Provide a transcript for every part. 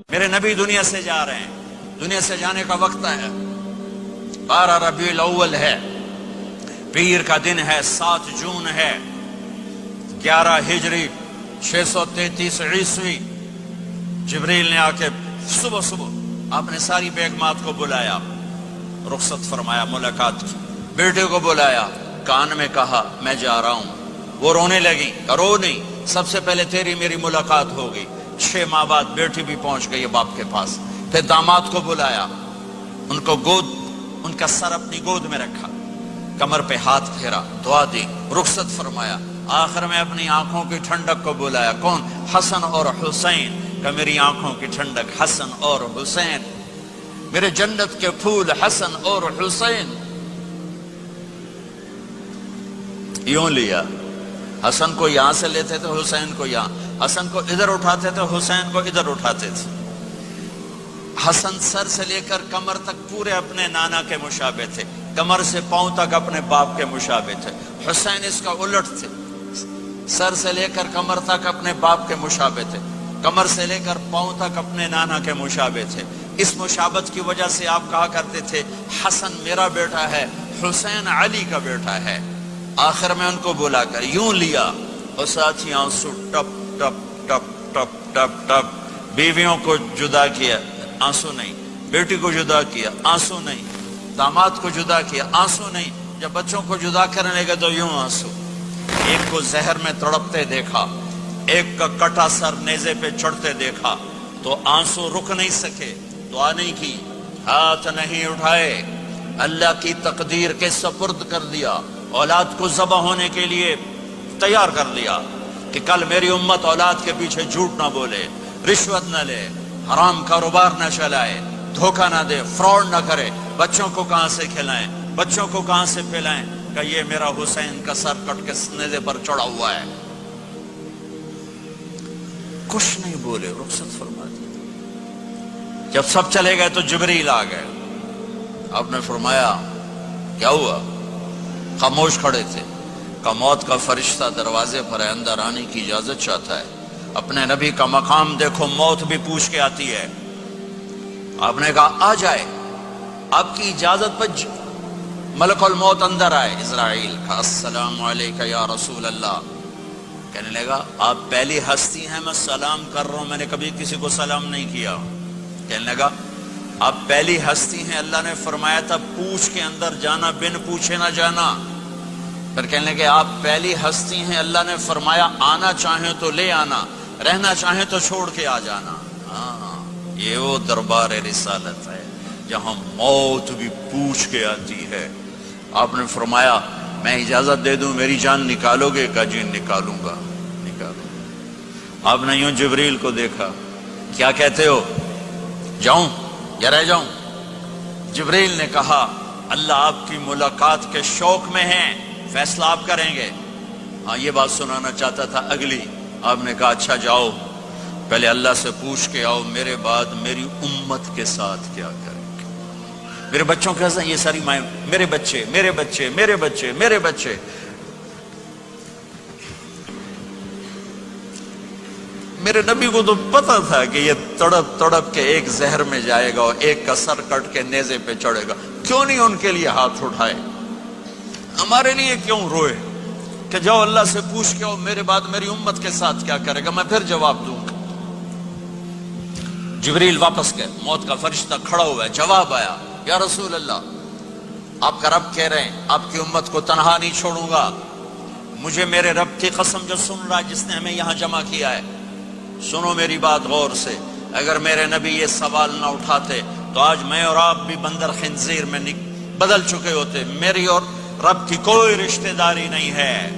میرے نبی دنیا سے جا رہے ہیں، دنیا سے جانے کا وقت ہے، 12 ربیع الاول ہے، پیر کا دن ہے، 7 جون ہے، 11 ہجری 633 عیسوی۔ جبریل نے آ کے صبح صبح آپ نے ساری بیگمات کو بلایا، رخصت فرمایا، ملاقات کی، بیٹے کو بلایا، کان میں کہا میں جا رہا ہوں۔ وہ رونے لگی، رو نہیں، سب سے پہلے تیری میری ملاقات ہوگی۔ 6 ماہ بعد بیٹی بھی پہنچ گئی باپ کے پاس۔ پھر داماد کو بلایا، ان کو ان کا سر اپنی گود میں رکھا، کمر پہ ہاتھ پھیرا، دعا دی، رخصت فرمایا۔ آخر میں اپنی آنکھوں کی ٹھنڈک کو بلایا، کون؟ حسن اور حسین، کہ میری آنکھوں کی ٹھنڈک حسن اور حسین، میرے جنت کے پھول حسن اور حسین۔ یوں لیا، حسن کو یہاں سے لیتے تھے، حسین کو یہاں، حسن کو ادھر اٹھاتے تھے، حسین کو ادھر اٹھاتے تھے۔ حسن سر سے لے کر کمر تک پورے اپنے نانا کے مشابہ تھے، کمر سے پاؤں تک اپنے باپ کے مشابہ تھے۔ حسین اس کا الٹ تھے، سر سے لے کر کمر تک اپنے باپ کے مشابہ تھے، کمر سے لے کر پاؤں تک اپنے نانا کے مشابہ تھے۔ اس مشابہت کی وجہ سے آپ کہا کرتے تھے حسن میرا بیٹا ہے، حسین علی کا بیٹا ہے۔ آخر میں ان کو بلا کر یوں لیا، اور ساتھ ہی آنسو ٹپ ٹپ ٹپ ٹپ ٹپ ٹپ۔ بیویوں کو جدا کیا، آنسو نہیں، بیٹی کو جدا کیا، آنسو نہیں، داماد کو جدا کیا، آنسو نہیں، جب بچوں کو جدا کرنے لگے تو یوں آنسو۔ ایک کو زہر میں تڑپتے دیکھا، ایک کا کٹا سر نیزے پہ چڑھتے دیکھا، تو آنسو رک نہیں سکے، دعا نہیں کی، ہاتھ نہیں اٹھائے، اللہ کی تقدیر کے سپرد کر دیا، اولاد کو ذبح ہونے کے لیے تیار کر لیا کہ کل میری امت اولاد کے پیچھے جھوٹ نہ بولے، رشوت نہ لے، حرام کاروبار نہ چلائے، دھوکہ نہ دے، فراڈ نہ کرے، بچوں کو کہاں سے کھلائیں، بچوں کو کہاں سے پلائیں، کہ یہ میرا حسین کا سر کٹ کے نیزے پر چڑھا ہوا ہے۔ کچھ نہیں بولے، رخصت فرما دی۔ جب سب چلے گئے تو جبریل آ گئے، آپ نے فرمایا کیا ہوا؟ خاموش کھڑے تھے، کہ موت کا فرشتہ دروازے پر ہے، اندر آنے کی اجازت چاہتا ہے۔ اپنے نبی کا مقام دیکھو، موت بھی پوچھ کے آتی ہے۔ آپ نے کہا آ جائے، آپ کی اجازت پر ملک الموت اندر آئے۔ اسرائیل کا السلام علیکہ یا رسول اللہ، کہنے لگا آپ پہلی ہستی ہیں، میں سلام کر رہا ہوں، میں نے کبھی کسی کو سلام نہیں کیا۔ کہنے لگا آپ پہلی ہستی ہیں، اللہ نے فرمایا تھا پوچھ کے اندر جانا، بن پوچھے نہ جانا۔ پھر کہنے لگے آپ پہلی ہستی ہیں، اللہ نے فرمایا آنا چاہیں تو لے آنا، رہنا چاہیں تو چھوڑ کے آ جانا۔ ہاں، یہ وہ دربار رسالت ہے جہاں موت بھی پوچھ کے آتی ہے۔ آپ نے فرمایا میں اجازت دے دوں میری جان نکالو گے؟ کہا جی نکالوں گا، نکالو۔ آپ نے یوں جبریل کو دیکھا، کیا کہتے ہو، جاؤں یا رہ جاؤں؟ جبریل نے کہا اللہ آپ کی ملاقات کے شوق میں ہیں، فیصلہ آپ کریں گے۔ ہاں یہ بات سنانا چاہتا تھا اگلی۔ آپ نے کہا اچھا جاؤ، پہلے اللہ سے پوچھ کے آؤ میرے بعد میری امت کے ساتھ کیا کریں گے، میرے بچوں کے ساتھ۔ یہ ساری مائیں، میرے بچے میرے بچے میرے بچے میرے بچے۔ میرے نبی کو تو پتا تھا کہ یہ تڑپ تڑپ کے ایک زہر میں جائے گا اور ایک کا سر کٹ کے نیزے پہ چڑھے گا، کیوں نہیں ان کے لیے ہاتھ اٹھائے؟ ہمارے لیے کیوں روئے کہ جاؤ اللہ سے پوچھ کے آؤ میرے بعد میری امت کے ساتھ کیا کرے گا، میں پھر جواب دوں گا۔ جبریل واپس گئے، موت کا فرشتہ کھڑا ہوا ہے، جواب آیا یا رسول اللہ آپ کا رب کہہ رہے ہیں آپ کی امت کو تنہا نہیں چھوڑوں گا۔ مجھے میرے رب کی قسم جو سن رہا ہے، جس نے ہمیں یہاں جمع کیا ہے، سنو میری بات غور سے، اگر میرے نبی یہ سوال نہ اٹھاتے تو آج میں اور آپ بھی بندر خنزیر میں بدل چکے ہوتے۔ میری اور رب کی کوئی رشتہ داری نہیں ہے۔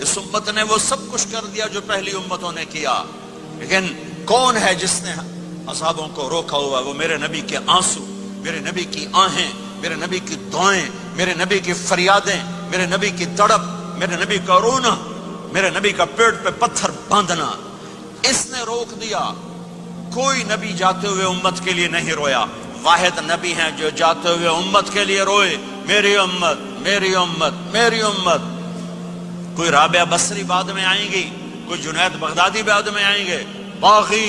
اس امت نے وہ سب کچھ کر دیا جو پہلی امتوں نے کیا، لیکن کون ہے جس نے اصحابوں کو روکا ہوا؟ وہ میرے نبی کے آنسو، میرے نبی کی آہیں، میرے نبی کی دعائیں، میرے نبی کی فریادیں، میرے نبی کی تڑپ، میرے نبی کا رونا، میرے نبی کا پیٹ پہ پتھر باندھنا، اس نے روک دیا۔ کوئی نبی جاتے ہوئے امت کے لیے نہیں رویا، واحد نبی ہیں جو جاتے ہوئے امت کے لیے روئے، میری امت میری امت میری امت۔ کوئی رابعہ بصری بعد میں آئیں گی، کوئی جنید بغدادی بعد میں آئیں گے، باقی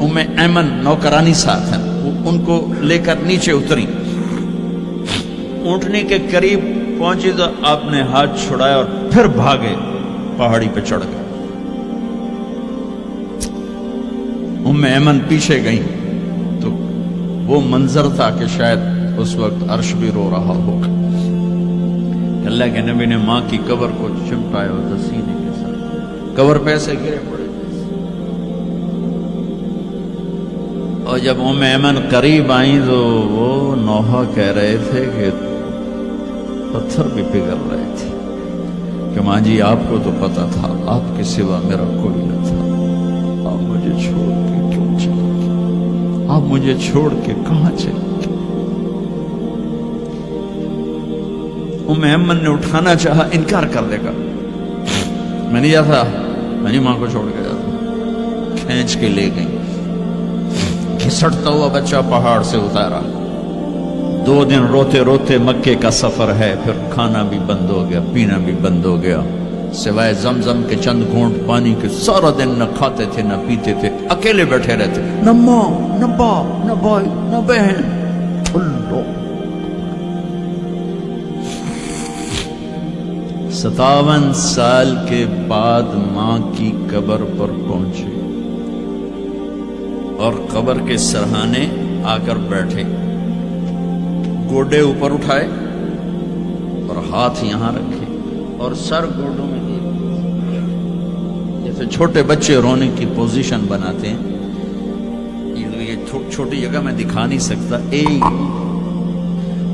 ام ایمن نوکرانی ساتھ ہیں، وہ ان کو لے کر نیچے اتری، اونٹنی کے قریب پہنچی تو آپ نے ہاتھ چھڑایا اور پھر بھاگے، پہاڑی پہ چڑھ گئے۔ ام ایمن پیچھے گئیں تو وہ منظر تھا کہ شاید اس وقت عرش بھی رو رہا ہوگا۔ اللہ کے نبی نے ماں کی قبر کو چمٹایا ہوتا سینے کے ساتھ، قبر پہ ایسے گرے پڑے، اور جب ام ایمن قریب آئیں تو وہ نوحہ کہہ رہے تھے کہ پتھر بھی پگھل رہے تھے کہ ماں جی آپ کو تو پتا تھا آپ کے سوا میرا کوئی نہ تھا، آپ مجھے چھوڑ کے کیوں چلے گئے، آپ مجھے چھوڑ کے کہاں چلے گئے۔ ام ایمن نے اٹھانا چاہا، انکار کر دے گا، میں نہیں جاتا، میں نہیں ماں کو چھوڑ کے جاتا، کھینچ کے لے گئی، گھسٹتا ہوا بچہ پہاڑ سے اتارا۔ 2 دن روتے روتے مکے کا سفر ہے، پھر کھانا بھی بند ہو گیا، پینا بھی بند ہو گیا، سوائے زمزم کے چند گھونٹ پانی کے سارا دن نہ کھاتے تھے نہ پیتے تھے، اکیلے بیٹھے رہتے، نہ ماں نہ باپ نہ بھائی نہ بہن، ٹھلو۔ 57 سال کے بعد ماں کی قبر پر پہنچے اور قبر کے سرہانے آ کر بیٹھے، گوڈے اوپر اٹھائے اور ہاتھ یہاں رکھے اور سر گوڈوں میں دیے، جیسے چھوٹے بچے رونے کی پوزیشن بناتے ہیں، یہ چھوٹی جگہ میں دکھا نہیں سکتا،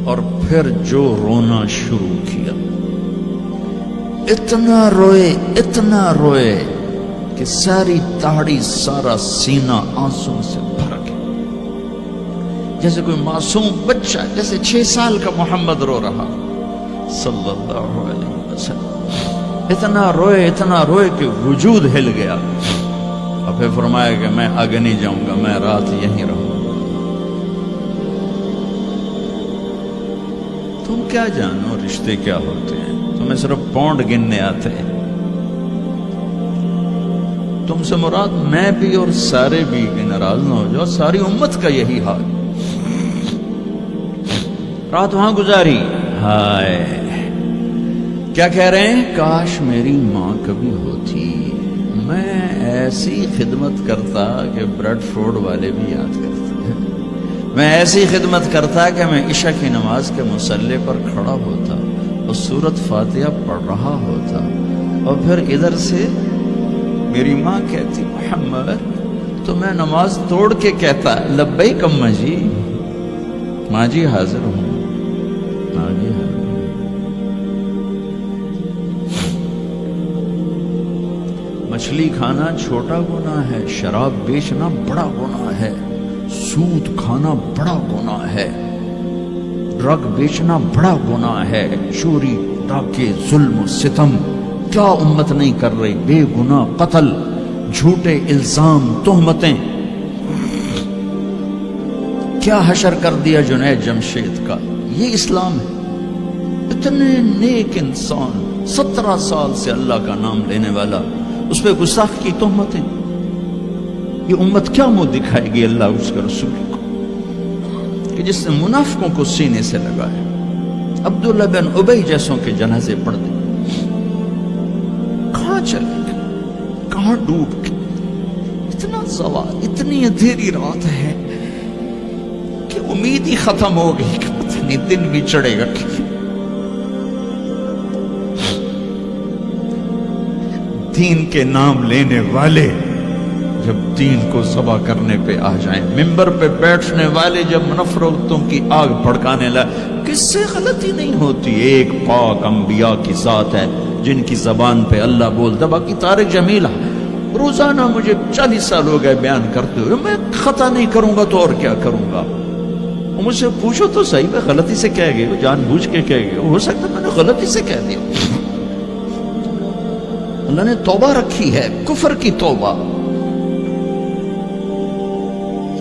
اور پھر جو رونا شروع کیا، اتنا روئے کہ ساری تاڑی سارا سینہ آنسوں سے بھر گیا، جیسے کوئی معصوم بچہ، جیسے 6 سال کا محمد رو رہا صلی اللہ علیہ وسلم، اتنا روئے کہ وجود ہل گیا، اور پھر فرمایا کہ میں آگے نہیں جاؤں گا، میں رات یہیں رہوں گا۔ تم کیا جانو رشتے کیا ہوتے ہیں، تمہیں صرف پونڈ گننے آتے ہیں، تم سے مراد میں بھی اور سارے بھی، کہ ناراض نہ ہو جاؤ، ساری امت کا یہی حال۔ رات وہاں گزاری، ہائے کیا کہہ رہے ہیں، کاش میری ماں کبھی ہوتی، میں ایسی خدمت کرتا کہ بریڈ فورڈ والے بھی یاد کرتے ہیں، میں ایسی خدمت کرتا کہ میں عشاء کی نماز کے مصلی پر کھڑا ہوتا اور سورۃ فاتحہ پڑھ رہا ہوتا، اور پھر ادھر سے میری ماں کہتی محمد، تو میں نماز توڑ کے کہتا لبیک اماں جی، ماں جی حاضر ہوں، ماں جی حاضر ہوں۔ مچھلی کھانا چھوٹا گناہ ہے، شراب بیچنا بڑا گناہ ہے، سود کھانا بڑا گناہ ہے، ڈرگ بیچنا بڑا گناہ ہے، چوری ڈاکے ظلم و ستم کیا امت نہیں کر رہی، بے گناہ قتل، جھوٹے الزام، تہمتیں، کیا حشر کر دیا جنید جمشید کا، یہ اسلام ہے۔ اتنے نیک انسان، 17 سال سے اللہ کا نام لینے والا، اس پہ گستاخ کی تہمتیں، یہ امت کیا منہ دکھائے گی اللہ اس کے رسول کو، کہ جس نے منافقوں کو سینے سے لگایا، عبداللہ بن ابی جیسوں کے جنازے پڑھ دے، کہاں چلے گئے، کہاں ڈوب گئے، اتنا زوال، اتنی اندھیری رات ہے کہ امید ہی ختم ہو گئی کہ پتہ نہیں دن بھی چڑھے گا۔ دین کے نام لینے والے جب دین کو ذبح کرنے پہ آ جائیں، ممبر پہ بیٹھنے والے جب نفرتوں کی آگ بھڑکانے لائے، کس سے غلطی نہیں ہوتی، ایک پاک انبیاء کی ذات ہے جن کی زبان پہ اللہ بولتا، باقی طارق جمیلہ روزانہ مجھے 40 سال ہو گئے بیان کرتے ہوئے، میں خطا نہیں کروں گا تو اور کیا کروں گا، مجھ سے پوچھو تو صحیح، میں غلطی سے کہہ گئے، جان بوجھ کے کہہ گئے، ہو سکتا میں نے غلطی سے کہہ دیا، اللہ نے توبہ رکھی ہے، کفر کی توبہ۔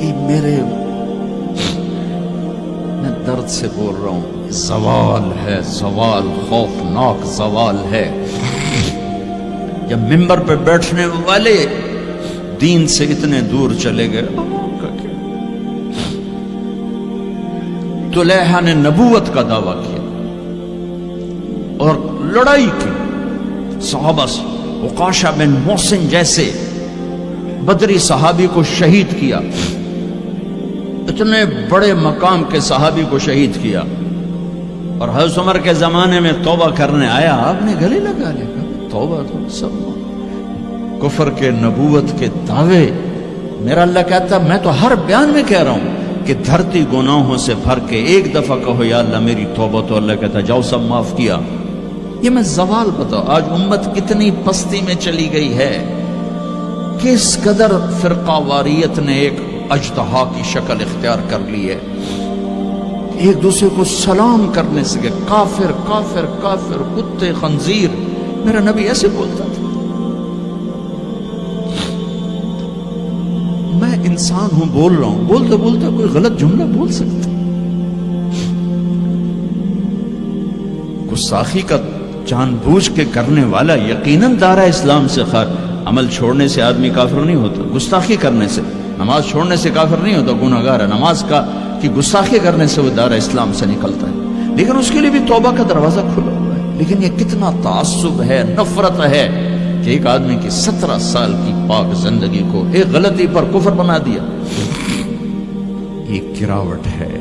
یہ میں درد سے بول رہا ہوں، زوال ہے، زوال خوفناک زوال ہے، جب ممبر پہ بیٹھنے والے دین سے اتنے دور چلے گئے. طلیحہ نے نبوت کا دعویٰ کیا اور لڑائی کی صحابہ سے. عکاشہ بن محسن جیسے بدری صحابی کو شہید کیا. اتنے بڑے مقام کے صحابی کو شہید کیا. اور حضرت عمر کے زمانے میں توبہ کرنے آیا, آپ نے گلے لگا لیا توبہ تو سب کفر کے نبوت کے دعوے. میرا اللہ کہتا میں تو ہر بیان میں کہہ رہا ہوں کہ دھرتی گناہوں سے بھر کے ایک دفعہ کہو یا اللہ میری توبہ, تو اللہ کہتا جاؤ سب معاف کیا. یہ میں زوال بتاؤ آج امت کتنی پستی میں چلی گئی ہے, کس قدر فرقہ واریت نے ایک اجتہا کی شکل اختیار کر لی ہے. ایک دوسرے کو سلام کرنے سے کہ کافر کافر کافر کتے خنزیر. میرا نبی ایسے بولتا تھا. میں انسان ہوں, بول رہا ہوں, بولتے بولتے کوئی غلط جملہ بول سکتا. گستاخی کا جان بوجھ کے کرنے والا یقیناً دارہ اسلام سے عمل چھوڑنے سے آدمی کافر نہیں ہوتا. گستاخی کرنے سے, نماز چھوڑنے سے کافر نہیں ہوتا, گناہگار ہے. نماز کی گستاخی کرنے سے وہ دارہ اسلام سے نکلتا ہے, لیکن اس کے لیے بھی توبہ کا دروازہ کھلا ہوا ہے. لیکن یہ کتنا تعصب ہے, نفرت ہے کہ ایک آدمی کی 17 سال کی پاک زندگی کو ایک غلطی پر کفر بنا دیا. یہ گراوٹ ہے,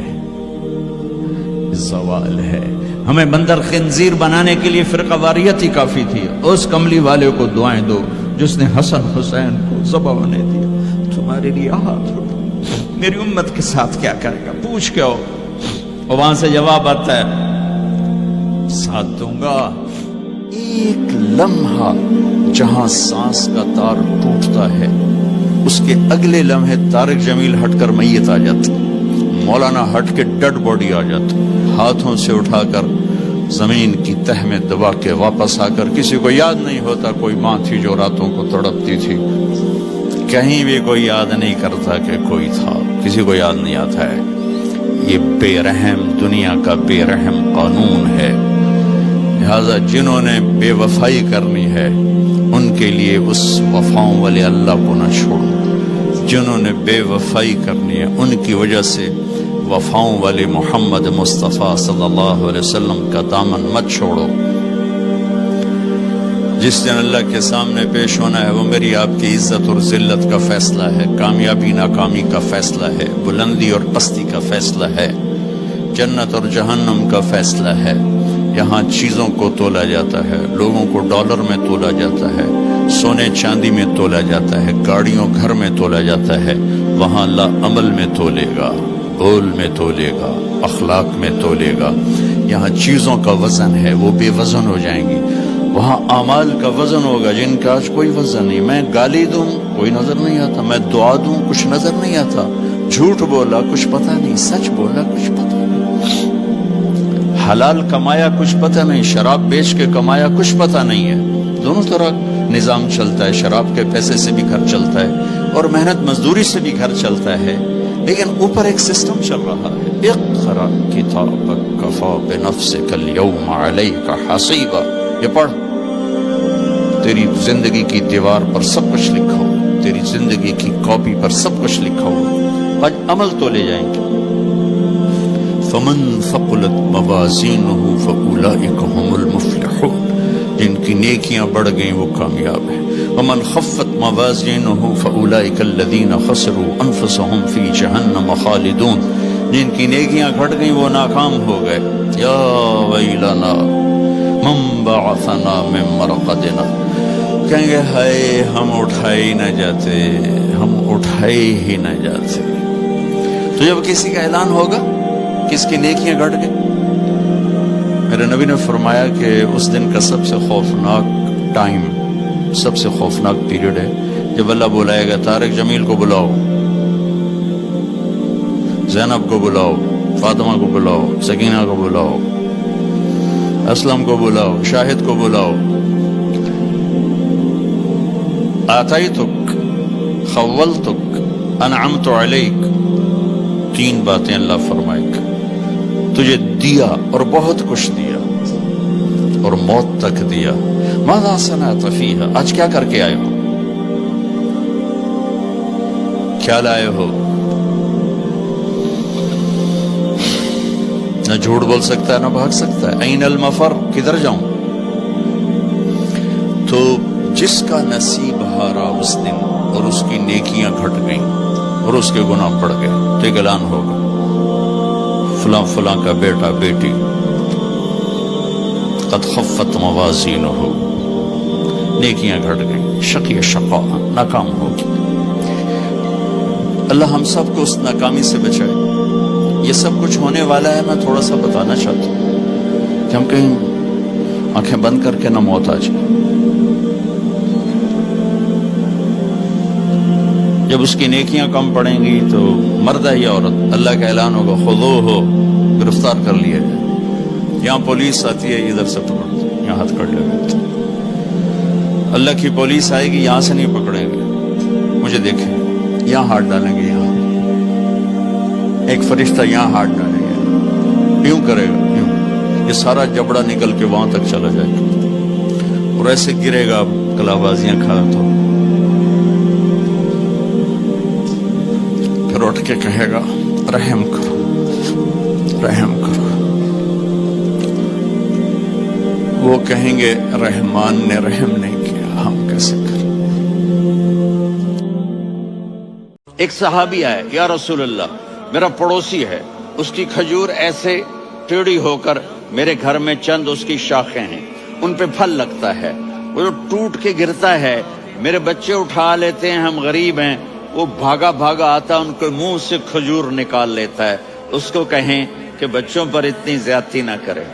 زوال ہے. ہمیں بندر خنزیر بنانے کے لیے فرقہ واریت ہی کافی تھی. اس کملی والے کو دعائیں دو جس نے حسن حسین کو ذبح بنے دیا. تمہارے لیے ہاتھ اٹھو, میری امت کے ساتھ کیا کرے گا پوچھ کے ہو. اور وہاں سے جواب آتا ہے ساتھ دوں گا. ایک لمحہ جہاں سانس کا تار ٹوٹتا ہے اس کے اگلے لمحے طارق جمیل ہٹ کر میت آ جاتا, مولانا ہٹ کے ڈیڈ باڈی آ جاتا, ہاتھوں سے اٹھا کر زمین کی تہ میں دبا کے واپس آ کر. کسی کو یاد نہیں ہوتا کوئی ماں تھی جو راتوں کو تڑپتی تھی, کہیں بھی کوئی یاد نہیں کرتا کہ کوئی تھا, کسی کو یاد نہیں آتا ہے. یہ بے رحم دنیا کا بے رحم قانون ہے. لہذا جنہوں نے بے وفائی کرنی ہے ان کے لیے اس وفاؤں والے اللہ کو نہ چھوڑو. جنہوں نے بے وفائی کرنی ہے ان کی وجہ سے وفاؤں والے محمد مصطفیٰ صلی اللہ علیہ وسلم کا دامن مت چھوڑو. جس دن اللہ کے سامنے پیش ہونا ہے وہ میری آپ کی عزت اور ذلت کا فیصلہ ہے, کامیابی ناکامی کا فیصلہ ہے, بلندی اور پستی کا فیصلہ ہے, جنت اور جہنم کا فیصلہ ہے. یہاں چیزوں کو تولا جاتا ہے, لوگوں کو ڈالر میں تولا جاتا ہے, سونے چاندی میں تولا جاتا ہے, گاڑیوں گھر میں تولا جاتا ہے. وہاں اللہ عمل میں تولے گا, بول میں تولے گا, اخلاق میں تولے گا. یہاں چیزوں کا وزن ہے وہ بے وزن ہو جائیں گی. وہاں اعمال کا وزن ہوگا جن کا آج کوئی وزن نہیں. میں گالی دوں کوئی نظر نہیں آتا, میں دعا دوں کچھ نظر نہیں آتا, جھوٹ بولا کچھ پتہ نہیں, سچ بولا کچھ پتہ نہیں, حلال کمایا کچھ پتہ نہیں, شراب بیچ کے کمایا کچھ پتہ نہیں ہے. دونوں طرح نظام چلتا ہے, شراب کے پیسے سے بھی گھر چلتا ہے اور محنت مزدوری سے بھی گھر چلتا ہے, لیکن اوپر ایک سسٹم چل رہا ہے. اقرأ کتابک کفی بنفسک اليوم علیک حسیبا. یہ پڑھ, تیری زندگی کی دیوار پر سب کچھ لکھا ہو, تیری زندگی کی کاپی پر سب کچھ لکھا ہو. آج عمل تو لے جائیں گے. فمن ثقلت موازینہ فاولئک هم المفلحون. جن کی نیکیاں بڑھ گئیں وہ کامیاب ہیں. ومن خفت موازینہ فاولئک الذین خسروا انفسهم فی جہنم خالدون. جن کی نیکیاں گھٹ گئیں وہ ناکام ہو گئے. یا ویلنا من بعثنا من مرقدنا. کہیں گے ہائے ہم اٹھائے ہی نہ جاتے, ہم اٹھائے ہی نہ جاتے. تو جب کسی کا اعلان ہوگا کس کی نیکیاں گھٹ گئی, میرے نبی نے فرمایا کہ اس دن کا سب سے خوفناک ٹائم, سب سے خوفناک پیریڈ ہے جب اللہ بلائے گا طارق جمیل کو بلاؤ, زینب کو بلاؤ, فاطمہ کو بلاؤ, سکینہ کو بلاؤ, اسلم کو بلاؤ, شاہد کو بلاؤ. آتیتک خولتک انعمت علیک. 3 باتیں اللہ فرمائے گا. تجھے دیا اور بہت کچھ دیا اور موت تک دیا. ماذا صنعت فیہا. آج کیا کر کے آئے ہو, کیا لائے ہو؟ نہ جھوٹ بول سکتا ہے نہ بھاگ سکتا ہے. این المفر، کدھر جاؤں؟ تو جس کا نصیب ہارا اس دن اور اس کی نیکیاں گھٹ گئیں اور اس کے گناہ بڑھ گئے تو ایک اعلان ہوگا، فلاں فلاں کا بیٹا بیٹی قد خفت موازینہ، نیکیاں گھٹ گئیں، شقی شقا، ناکام ہوگی. اللہ ہم سب کو اس ناکامی سے بچائے. یہ سب کچھ ہونے والا ہے. میں تھوڑا سا بتانا چاہتا ہوں کہ ہم کہیں آنکھیں بند کر کے نہ موت آ جائے. جب اس کی نیکیاں کم پڑیں گی تو مرد ہے یا عورت، اللہ کا اعلان ہوگا خذوہ، گرفتار کر لیا جائے. یہاں پولیس آتی ہے، ادھر سے پکڑ، یہاں ہاتھ کر لے. اللہ کی پولیس آئے گی، یہاں سے نہیں پکڑیں گے. مجھے دیکھیں، یہاں ہاتھ ڈالیں گے، یہاں ایک فرشتہ یہاں ہاتھ ڈالیں گے، یوں کرے گا، یوں، یہ سارا جبڑا نکل کے وہاں تک چلا جائے گا اور ایسے گرے گا کلا بازیاں کھا. تو پھر اٹھ کے کہے گا رحم کرو، رحم کرو. وہ کہیں گے رحمان نے رحم نہیں کیا، ہم کیسے کریں. ایک صحابی آئے، یا رسول اللہ میرا پڑوسی ہے، اس کی کھجور ایسے ٹیڑھی ہو کر میرے گھر میں چند اس کی شاخیں ہیں، ان پہ پھل لگتا ہے، وہ جو ٹوٹ کے گرتا ہے، میرے بچے اٹھا لیتے ہیں، ہم غریب ہیں، وہ بھاگا بھاگا آتا ان کے منہ سے کھجور نکال لیتا ہے. اس کو کہیں کہ بچوں پر اتنی زیادتی نہ کرے.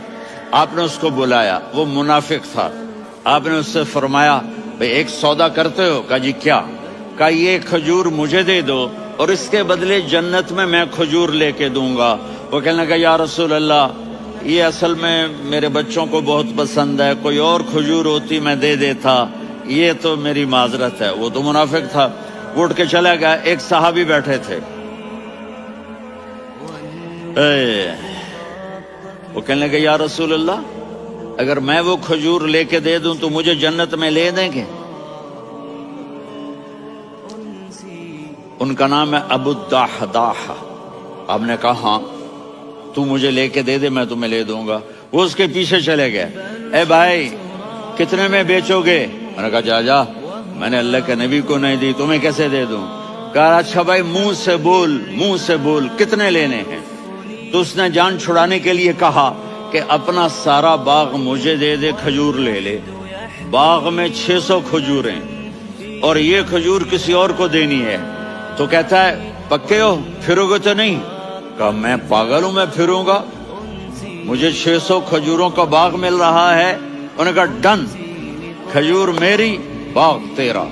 آپ نے اس کو بلایا، وہ منافق تھا. آپ نے اس سے فرمایا بھئی ایک سودا کرتے ہو؟ کہا جی کیا؟ کہا یہ کھجور مجھے دے دو اور اس کے بدلے جنت میں کھجور لے کے دوں گا. وہ کہنے لگا یا رسول اللہ یہ اصل میں میرے بچوں کو بہت پسند ہے، کوئی اور کھجور ہوتی میں دے دیتا، یہ تو میری معذرت ہے. وہ تو منافق تھا، وہ اٹھ کے چلا گیا. ایک صحابی بیٹھے تھے، وہ کہنے لگے یا رسول اللہ اگر میں وہ کھجور لے کے دے دوں تو مجھے جنت میں لے دیں گے؟ ان کا نام ہے ابو الدحداح. آپ نے کہا ہاں تو مجھے لے کے دے دے، میں تمہیں لے دوں گا. وہ اس کے پیچھے چلے گئے. اے بھائی کتنے میں بیچو گے؟ میں نے کہا جا جا، میں نے اللہ کے نبی کو نہیں دی، تمہیں کیسے دے دوں؟ کہا اچھا بھائی منہ سے بول، منہ سے بول، کتنے لینے ہیں؟ تو اس نے جان چھڑانے کے لیے کہا کہ اپنا سارا باغ مجھے دے دے، کھجور لے لے. باغ میں 600 کھجوریں اور یہ کھجور کسی اور کو دینی ہے. تو کہتا ہے پکے ہو، پھرو گے تو نہیں؟ کہا میں پاگل ہوں، میں پھروں گا؟ مجھے 600 کھجوروں کا باغ مل رہا ہے. انہوں نے کہا ڈن، کھجور میری، باغ تیرا.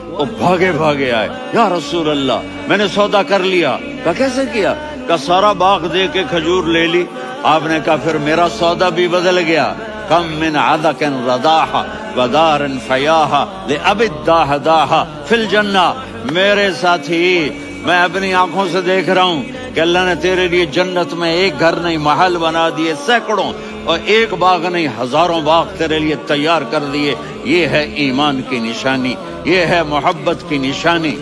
وہ بھاگے بھاگے آئے، یا رسول اللہ میں نے سودا کر لیا. کہا کیسے کیا؟ کہا سارا باغ دے کے کھجور لے لی. آپ نے کہا پھر میرا سودا بھی بدل گیا. کم من عدق رداح ودار فیاح لأب الدحداح فی الجنہ. میرے ساتھی میں اپنی آنکھوں سے دیکھ رہا ہوں کہ اللہ نے تیرے لیے جنت میں ایک گھر نہیں محل بنا دیے سینکڑوں، اور ایک باغ نہیں ہزاروں باغ تیرے لیے تیار کر دیے. یہ ہے ایمان کی نشانی، یہ ہے محبت کی نشانی.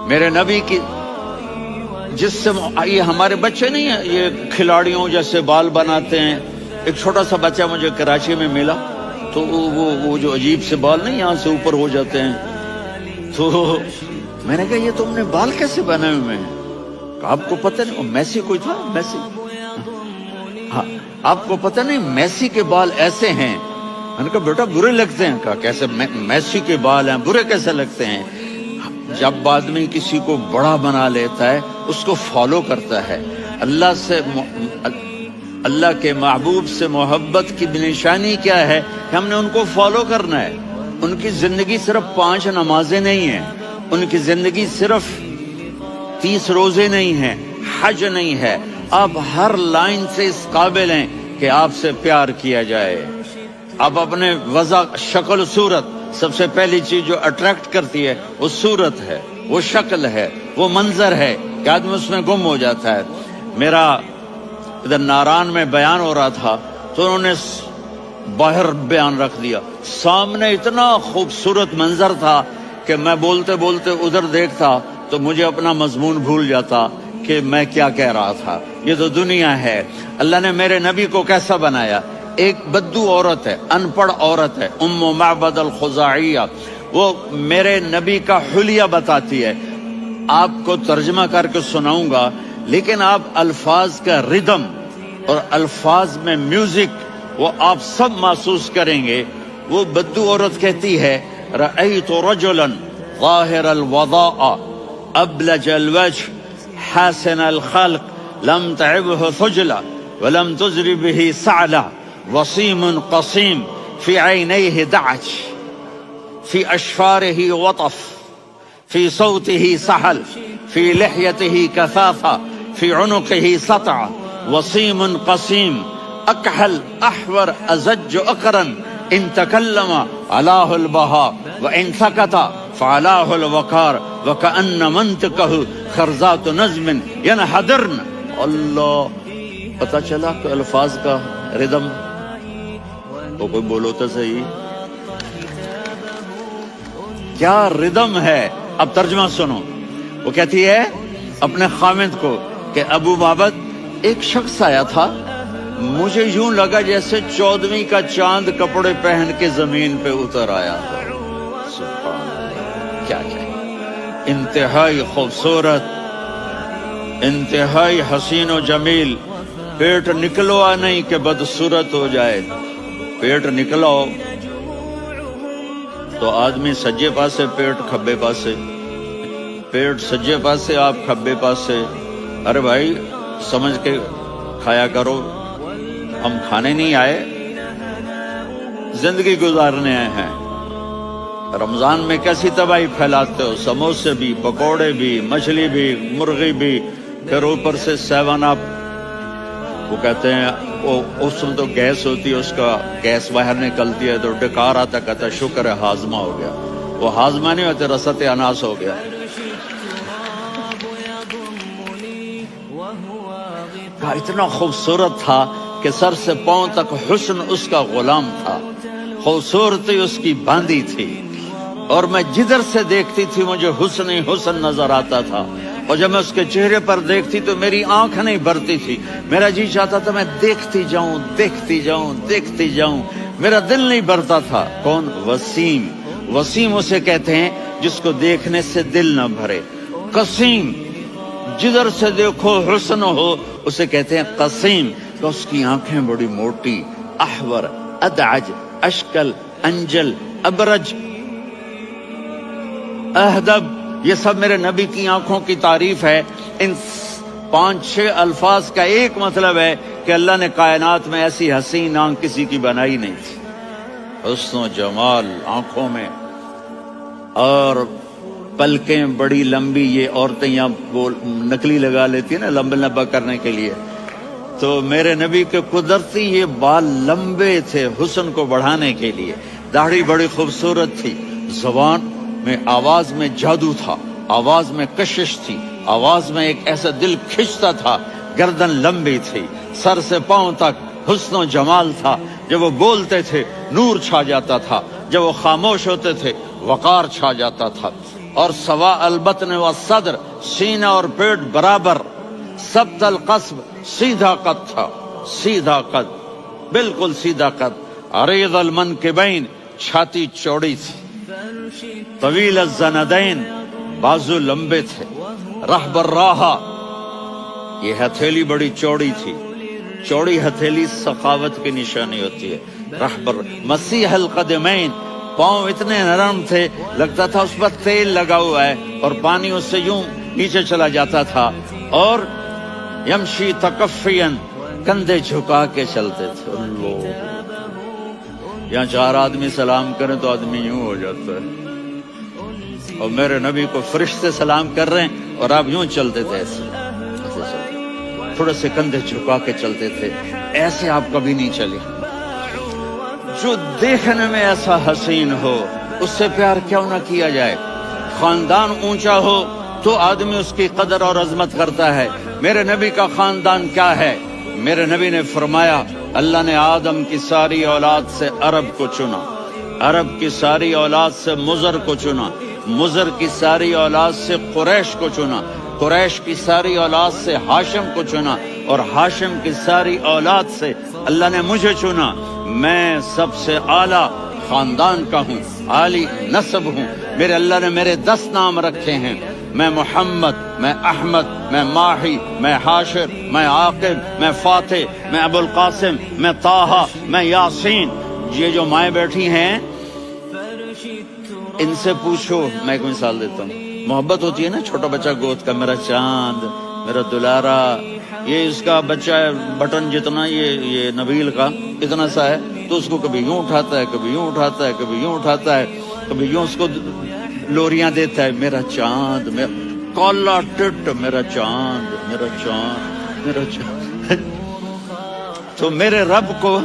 میرے نبی کی جس سے یہ ہمارے بچے نہیں ہیں، یہ کھلاڑیوں جیسے بال بناتے ہیں. ایک چھوٹا سا بچہ مجھے کراچی میں ملا، تو وہ جو عجیب سے بال نہیں یہاں سے اوپر ہو جاتے ہیں، تو میں نے کہا یہ تم نے بال کیسے بنائے ہوئے ہیں؟ آپ کو پتہ نہیں وہ میسی کوئی تھا، میسی، ہاں آپ کو پتہ نہیں میسی کے بال ایسے ہیں؟ میں نے کہا بیٹا برے لگتے ہیں. کہا کیسے؟ میسی کے بال ہیں، برے کیسے لگتے ہیں؟ جب آدمی کسی کو بڑا بنا لیتا ہے اس کو فالو کرتا ہے. اللہ کے محبوب سے محبت کی نشانی کیا ہے کہ ہم نے ان کو فالو کرنا ہے. ان کی زندگی صرف 5 نمازیں نہیں ہیں، ان کی زندگی صرف 30 روزے نہیں ہیں، حج نہیں ہے. آپ ہر لائن سے اس قابل ہیں کہ آپ سے پیار کیا جائے. آپ اپنے وضع، شکل، صورت، سب سے پہلی چیز جو اٹریکٹ کرتی ہے وہ صورت ہے، وہ شکل ہے، وہ منظر ہے کہ آدمی اس میں گم ہو جاتا ہے. میرا ادھر ناران میں بیان ہو رہا تھا تو انہوں نے باہر بیان رکھ دیا. سامنے اتنا خوبصورت منظر تھا کہ میں بولتے بولتے ادھر دیکھتا تو مجھے اپنا مضمون بھول جاتا کہ میں کیا کہہ رہا تھا. یہ تو دنیا ہے. اللہ نے میرے نبی کو کیسا بنایا؟ ایک بدو عورت ہے، ان پڑھ عورت ہے، ام معبد الخزاعیہ، وہ میرے نبی کا حلیہ بتاتی ہے. آپ کو ترجمہ کر کے سناؤں گا، لیکن آپ الفاظ کا ردم اور الفاظ میں میوزک وہ آپ سب محسوس کریں گے. وہ بدو عورت کہتی ہے رأیت رجلا ظاہر الوضاء ابلج الوجه حسن الخلق لم تعبه ثجلة ولم تزر به سعلة وصيم قصيم في عينيه دعج في أشفاره وطف في صوته سحل في لحيته كثافة في عنقه سطع وصيم قصيم أكحل أحور أزج أقرن إن تكلم علاه البهاء وإن سكت فعلاه الوقار وكأن منطقه خرزات نظم ينحدرن. اللہ، پتہ چلا کہ الفاظ کا ردم. تو کوئی بولو تو صحیح، کیا ردم ہے. اب ترجمہ سنو. وہ کہتی ہے اپنے خامد کو کہ ابو معبد، ایک شخص آیا تھا، مجھے یوں لگا جیسے 14ویں کا چاند کپڑے پہن کے زمین پہ اتر آیا تھا. سبحان اللہ، کیا انتہائی خوبصورت، انتہائی حسین و جمیل. پیٹ نکلوا نہیں کہ بدصورت ہو جائے. پیٹ نکلاؤ تو آدمی سجے پاسے پیٹ کھبے پاسے، پیٹ سجے پاسے آپ کھبے پاسے. ارے بھائی سمجھ کے کھایا کرو. ہم کھانے نہیں آئے، زندگی گزارنے آئے ہیں. رمضان میں کیسی تباہی پھیلاتے ہو، سموسے بھی، پکوڑے بھی، مچھلی بھی، مرغی بھی، پھر اوپر سے 7 اپ. وہ کہتے ہیں اس میں تو گیس ہوتی ہے، اس کا گیس باہر نکلتی ہے تو ڈکار آتا، کہتا ہے شکر ہے ہاضمہ ہو گیا. وہ ہاضمہ نہیں ہوتے، رسط اناس ہو گیا. اتنا خوبصورت تھا کہ سر سے پاؤں تک حسن اس کا غلام تھا، خوبصورتی اس کی باندھی تھی. اور میں جدھر سے دیکھتی تھی مجھے حسن ہی حسن نظر آتا تھا. اور جب میں اس کے چہرے پر دیکھتی تو میری آنکھ نہیں بھرتی تھی، میرا جی چاہتا تھا میں دیکھتی جاؤں دیکھتی جاؤں دیکھتی جاؤں. میرا دل نہیں بھرتا تھا. کون؟ وسیم. وسیم اسے کہتے ہیں جس کو دیکھنے سے دل نہ بھرے. قسیم، جدھر سے دیکھو حسن ہو، اسے کہتے ہیں قسیم. تو اس کی آنکھیں بڑی موٹی، احور، ادعج، اشکل، انجل، ابرج، اہدب، یہ سب میرے نبی کی آنکھوں کی تعریف ہے. ان 5-6 الفاظ کا ایک مطلب ہے کہ اللہ نے کائنات میں ایسی حسین آنکھ کسی کی بنائی نہیں تھی. حسن و جمال آنکھوں میں، اور پلکیں بڑی لمبی. یہ عورتیں یہاں نکلی لگا لیتی ہیں نا لمبا کرنے کے لیے، تو میرے نبی کے قدرتی یہ بال لمبے تھے حسن کو بڑھانے کے لیے. داڑھی بڑی خوبصورت تھی. زبان میں، آواز میں جادو تھا، آواز میں کشش تھی، آواز میں ایک ایسا دل کھنچتا تھا. گردن لمبی تھی، سر سے پاؤں تک حسن و جمال تھا. جب وہ بولتے تھے نور چھا جاتا تھا، جب وہ خاموش ہوتے تھے وقار چھا جاتا تھا. اور سوا البطن و صدر، سینہ اور پیٹ برابر. سبت القصب، سیدھا قد تھا، سیدھا قد، بالکل سیدھا قد. عریض المنکبین، چھاتی چوڑی تھی. طویل الزندین، بازو لمبے تھے. رحب الراحہ، یہ ہتھیلی بڑی چوڑی تھی. چوڑی ہتھیلی سخاوت کی نشانی ہوتی ہے. رحب مسیح القدمین، پاؤں اتنے نرم تھے لگتا تھا اس پر تیل لگا ہوا ہے اور پانی اس سے یوں نیچے چلا جاتا تھا. اور یمشی تکفین، کندھے جھکا کے چلتے تھے. اللہ، یہاں 4 آدمی سلام کریں تو آدمی یوں ہو جاتا ہے. اور میرے نبی کو فرشتے سلام کر رہے ہیں اور آپ یوں چلتے تھے، ایسے چلتے، تھوڑے سے کندھے جھکا کے چلتے تھے. ایسے آپ کبھی نہیں چلے. جو دیکھنے میں ایسا حسین ہو اس سے پیار کیوں نہ کیا جائے. خاندان اونچا ہو تو آدمی اس کی قدر اور عظمت کرتا ہے. میرے نبی کا خاندان کیا ہے؟ میرے نبی نے فرمایا اللہ نے آدم کی ساری اولاد سے عرب کو چنا، عرب کی ساری اولاد سے مضر کو چنا، مضر کی ساری اولاد سے قریش کو چنا، قریش کی ساری اولاد سے ہاشم کو چنا، اور ہاشم کی ساری اولاد سے اللہ نے مجھے چنا۔ میں سب سے اعلیٰ خاندان کا ہوں، عالی نسب ہوں۔ میرے اللہ نے میرے 10 نام رکھے ہیں، میں محمد، میں احمد، میں ماہی، میں حاشر، میں عاقب، میں فاتح، میں ابو القاسم، میں طٰہٰ، میں یاسین۔ یہ جو مائیں بیٹھی ہیں ان سے پوچھو، میں ایک مثال دیتا ہوں، محبت ہوتی ہے نا چھوٹا بچہ گود کا، میرا چاند، میرا دلارا، یہ اس کا بچہ بٹن جتنا یہ نبیل کا اتنا سا ہے، تو اس کو کبھی یوں اٹھاتا ہے، کبھی یوں اٹھاتا ہے، کبھی یوں اٹھاتا ہے، کبھی یوں اس کو لوریاں دیتا ہے، میرا چاند، کالا ٹٹ، میرا چاند، میرا چاند، میرا چاند۔ تو میرے رب کو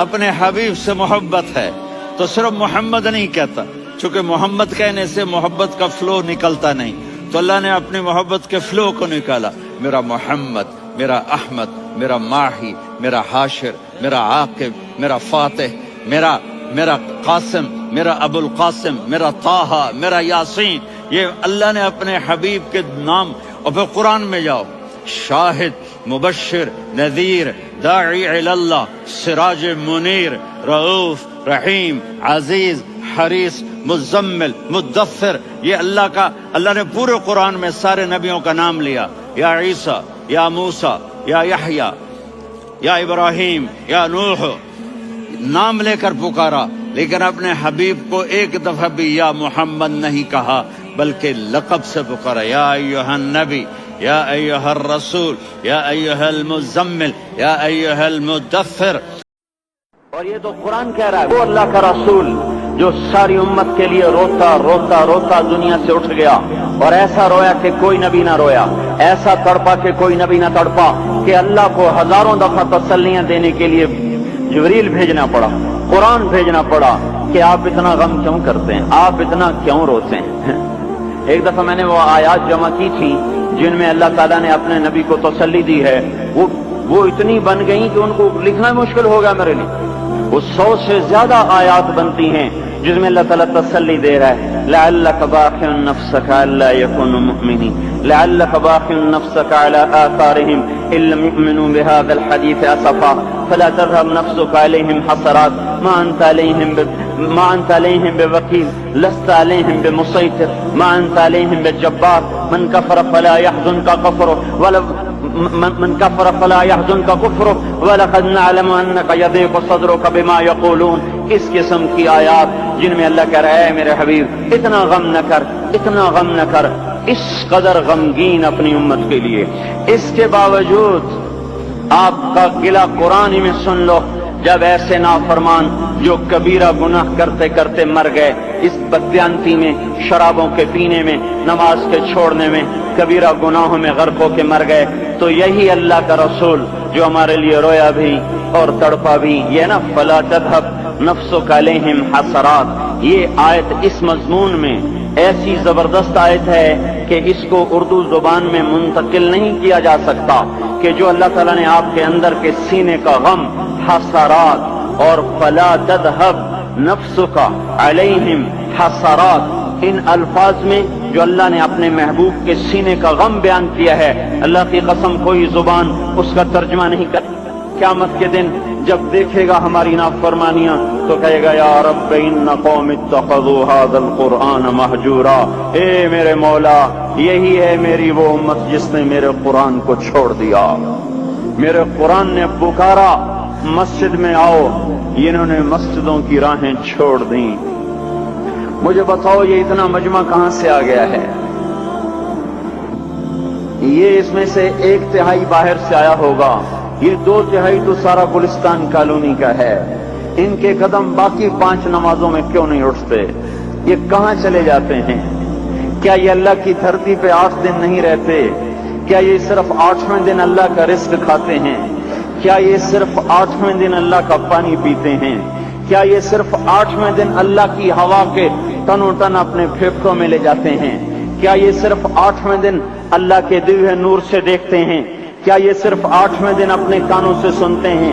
اپنے حبیب سے محبت ہے، تو صرف محمد نہیں کہتا، چونکہ محمد کہنے سے محبت کا فلو نکلتا نہیں، تو اللہ نے اپنی محبت کے فلو کو نکالا، میرا محمد، میرا احمد، میرا ماہی، میرا حاشر، میرا عاقب، میرا فاتح، میرا قاسم، میرا ابو القاسم، میرا طٰہٰ، میرا یاسین۔ یہ اللہ نے اپنے حبیب کے نام۔ اور پھر قرآن میں جاؤ، شاہد، مبشر، نذیر، داعی اللہ، سراج منیر، رؤوف، رحیم، عزیز، حریص، مزمل، مدثر، یہ اللہ نے پورے قرآن میں سارے نبیوں کا نام لیا، یا عیسیٰ، یا موسیٰ، یا یحییٰ، یا ابراہیم، یا نوح، نام لے کر پکارا، لیکن اپنے حبیب کو ایک دفعہ بھی یا محمد نہیں کہا، بلکہ لقب سے پکارا، یا ایھا النبی، یا ایھا الرسول، یا ایھا المزمل، یا ایھا المدثر۔ اور یہ تو قرآن کہہ رہا ہے، وہ اللہ کا رسول جو ساری امت کے لیے روتا روتا روتا دنیا سے اٹھ گیا، اور ایسا رویا کہ کوئی نبی نہ رویا، ایسا تڑپا کہ کوئی نبی نہ تڑپا، کہ اللہ کو ہزاروں دفعہ تسلیاں دینے کے لیے جبریل بھیجنا پڑا، قرآن بھیجنا پڑا کہ آپ اتنا غم کیوں کرتے ہیں، آپ اتنا کیوں روتے ہیں۔ ایک دفعہ میں نے وہ آیات جمع کی تھی جن میں اللہ تعالیٰ نے اپنے نبی کو تسلی دی ہے، وہ اتنی بن گئی کہ ان کو لکھنا مشکل ہو گیا میرے لیے۔ وہ 100 سے زیادہ آیات بنتی ہیں جس میں اللہ تعالیٰ تسلی دے رہا ہے، لعلک باخع نفسک الا یکونوا مؤمنین، لعلک باخع نفسک علی آثارہم ان لم یؤمنوا بهذا الحدیث اسفا فلا تذهب نفسک علیہم حسرات ما انت علیہم بوکیل لست علیہم بمسیطر ما انت علیہم بجبار من کفر فلا يحزنک کفرہ من کفر فلا يحزنک کفرہ ولقد نعلم انک یضیق صدرک بما یقولون۔ اس قسم کی آیات جن میں اللہ کہہ رہا ہے میرے حبیب اتنا غم نہ کر، اتنا غم نہ کر، اس قدر غمگین اپنی امت کے لیے۔ اس کے باوجود آپ کا گلہ قرآن ہی میں سن لو، جب ایسے نافرمان جو کبیرہ گناہ کرتے کرتے مر گئے، اس بددیانتی میں، شرابوں کے پینے میں، نماز کے چھوڑنے میں، کبیرہ گناہوں میں غرق ہو کے مر گئے، تو یہی اللہ کا رسول جو ہمارے لیے رویا بھی اور تڑپا بھی، یہ نا فلا تذهب نفسک علیہم حسرات، یہ آیت اس مضمون میں ایسی زبردست آیت ہے کہ اس کو اردو زبان میں منتقل نہیں کیا جا سکتا، کہ جو اللہ تعالیٰ نے آپ کے اندر کے سینے کا غم، حسرات، اور فلا تذهب نفسک علیہم حسرات، ان الفاظ میں جو اللہ نے اپنے محبوب کے سینے کا غم بیان کیا ہے، اللہ کی قسم کوئی زبان اس کا ترجمہ نہیں کر۔ قیامت کے دن جب دیکھے گا ہماری نافرمانیاں تو کہے گا یا رب ان قوم اتخذوا هذا القرآن مہجورا، اے میرے مولا یہی ہے میری وہ امت جس نے میرے قرآن کو چھوڑ دیا، میرے قرآن نے پکارا مسجد میں آؤ، انہوں نے مسجدوں کی راہیں چھوڑ دیں۔ مجھے بتاؤ یہ اتنا مجمع کہاں سے آ گیا ہے؟ یہ اس میں سے 1/3 باہر سے آیا ہوگا، یہ 2/3 تو سارا گلستان کالونی کا ہے۔ ان کے قدم باقی 5 نمازوں میں کیوں نہیں اٹھتے؟ یہ کہاں چلے جاتے ہیں؟ کیا یہ اللہ کی دھرتی پہ 8 دن نہیں رہتے؟ کیا یہ صرف 8ویں دن اللہ کا رزق کھاتے ہیں؟ کیا یہ صرف 8ویں دن اللہ کا پانی پیتے ہیں؟ کیا یہ صرف 8ویں دن اللہ کی ہوا کے تنو تن اپنے پھیپھڑوں میں لے جاتے ہیں؟ کیا یہ صرف 8ویں دن اللہ کے دیے ہوئے نور سے دیکھتے ہیں؟ کیا یہ صرف 8ویں دن اپنے کانوں سے سنتے ہیں؟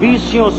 20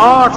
8